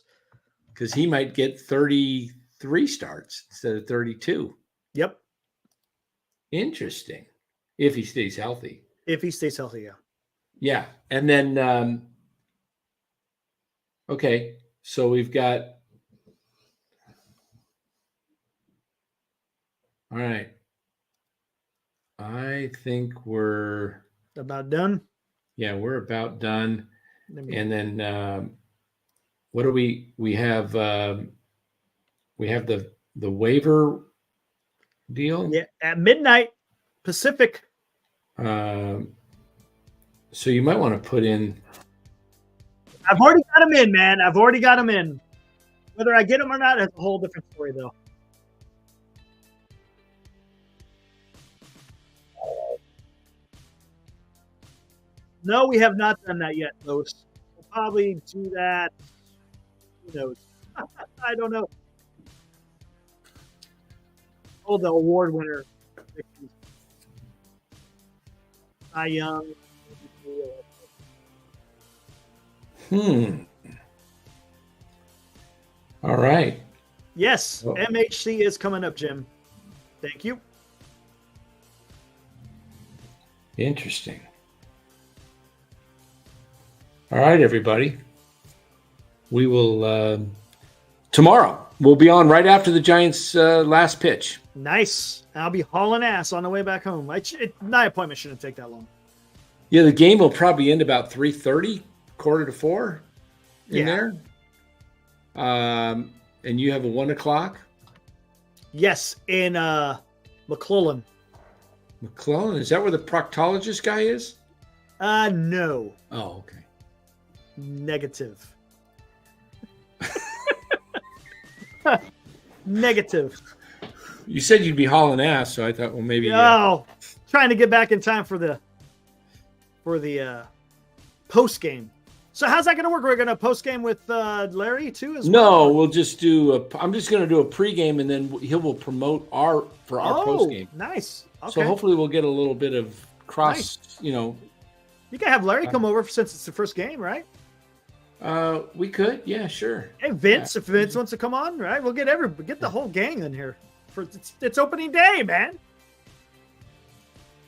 Because he might get 33 starts instead of 32. Yep. Interesting. if he stays healthy. If he stays healthy, yeah. Yeah. And then, okay. So we've got, all right. I think we're About done. we're about done. And then, what do we have? We have the waiver deal. Yeah, at midnight Pacific. So you might want to put in. I've already got him in, man. I've already got him in. Whether I get him or not, that's a whole different story, though. No, we have not done that yet, Louis. We'll probably do that. Who knows? I don't know. Oh, the award winner. Cy Young. All right. Yes, Oh. MHC is coming up, Jim. Thank you. Interesting. All right, everybody. We will tomorrow. We'll be on right after the Giants' last pitch. Nice. I'll be hauling ass on the way back home. My appointment shouldn't take that long. Yeah, the game will probably end about 3:30, 3:45 in there. And you have a 1:00. Yes, in McClellan. McClellan, is that where the proctologist guy is? No. Oh, okay. Negative. Negative. You said you'd be hauling ass, so I thought, well, maybe. Oh, trying to get back in time for the post game. So how's that going to work? We're going to post game with Larry too, as well? No, we'll just do. I'm just going to do a pregame, and then he will promote our post game. Nice. Okay. So hopefully we'll get a little bit of cross. Nice. You can have Larry come over since it's the first game, right? We could. Yeah, sure. Hey, Vince, if Vince wants to come on, right? We'll get the whole gang in here for it's opening day, man.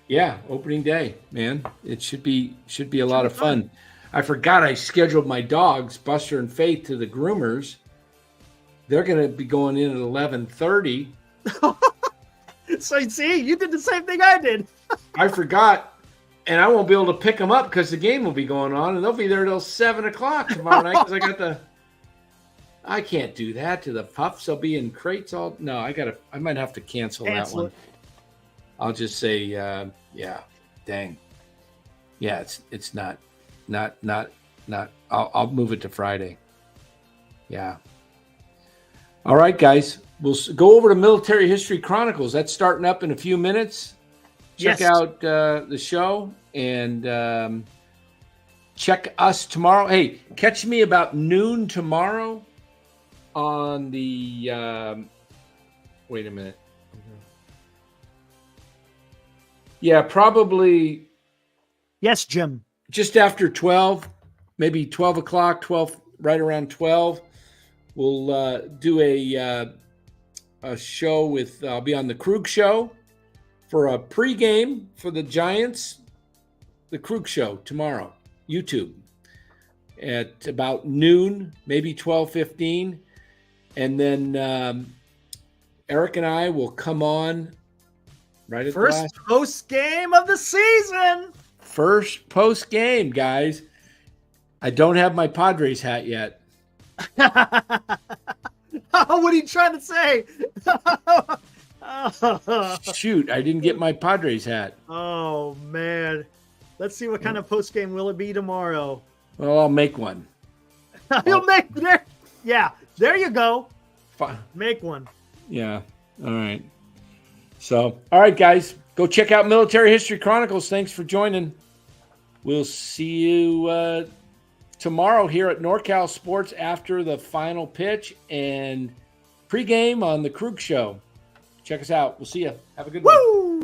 Yeah, opening day, man. It should be a lot of fun. I forgot I scheduled my dogs, Buster and Faith, to the groomers. They're going to be going in at 11:30. So see, you did the same thing I did. I forgot, and I won't be able to pick them up because the game will be going on, and they'll be there till 7:00 tomorrow night because I can't do that to the pups. They'll be in crates all. No, I might have to cancel that one. It. I'll just say, yeah, dang. Yeah, it's not. I'll move it to Friday. Yeah. All right, guys. We'll go over to Military History Chronicles. That's starting up in a few minutes. Check out the show and check us tomorrow. Hey, catch me about noon tomorrow on the. Wait a minute. Yeah, probably. Yes, Jim. Just after 12, maybe 12 o'clock, 12, right around 12, we'll do a show with, I'll be on the Krug Show for a pregame for the Giants, the Krug Show tomorrow, YouTube, at about noon, maybe 12:15. And then Eric and I will come on right at first the last post game of the season. First post game, guys. I don't have my Padres hat yet. What are you trying to say? Shoot, I didn't get my Padres hat. Oh man. Let's see what kind of post game will it be tomorrow. Well, I'll make one. You'll make there. Yeah, there you go. Fine. Make one. Yeah. All right. So, all right, guys, go check out Military History Chronicles. Thanks for joining. We'll see you tomorrow here at NorCal Sports after the final pitch and pregame on the Krug Show. Check us out. We'll see you. Have a good one. Woo!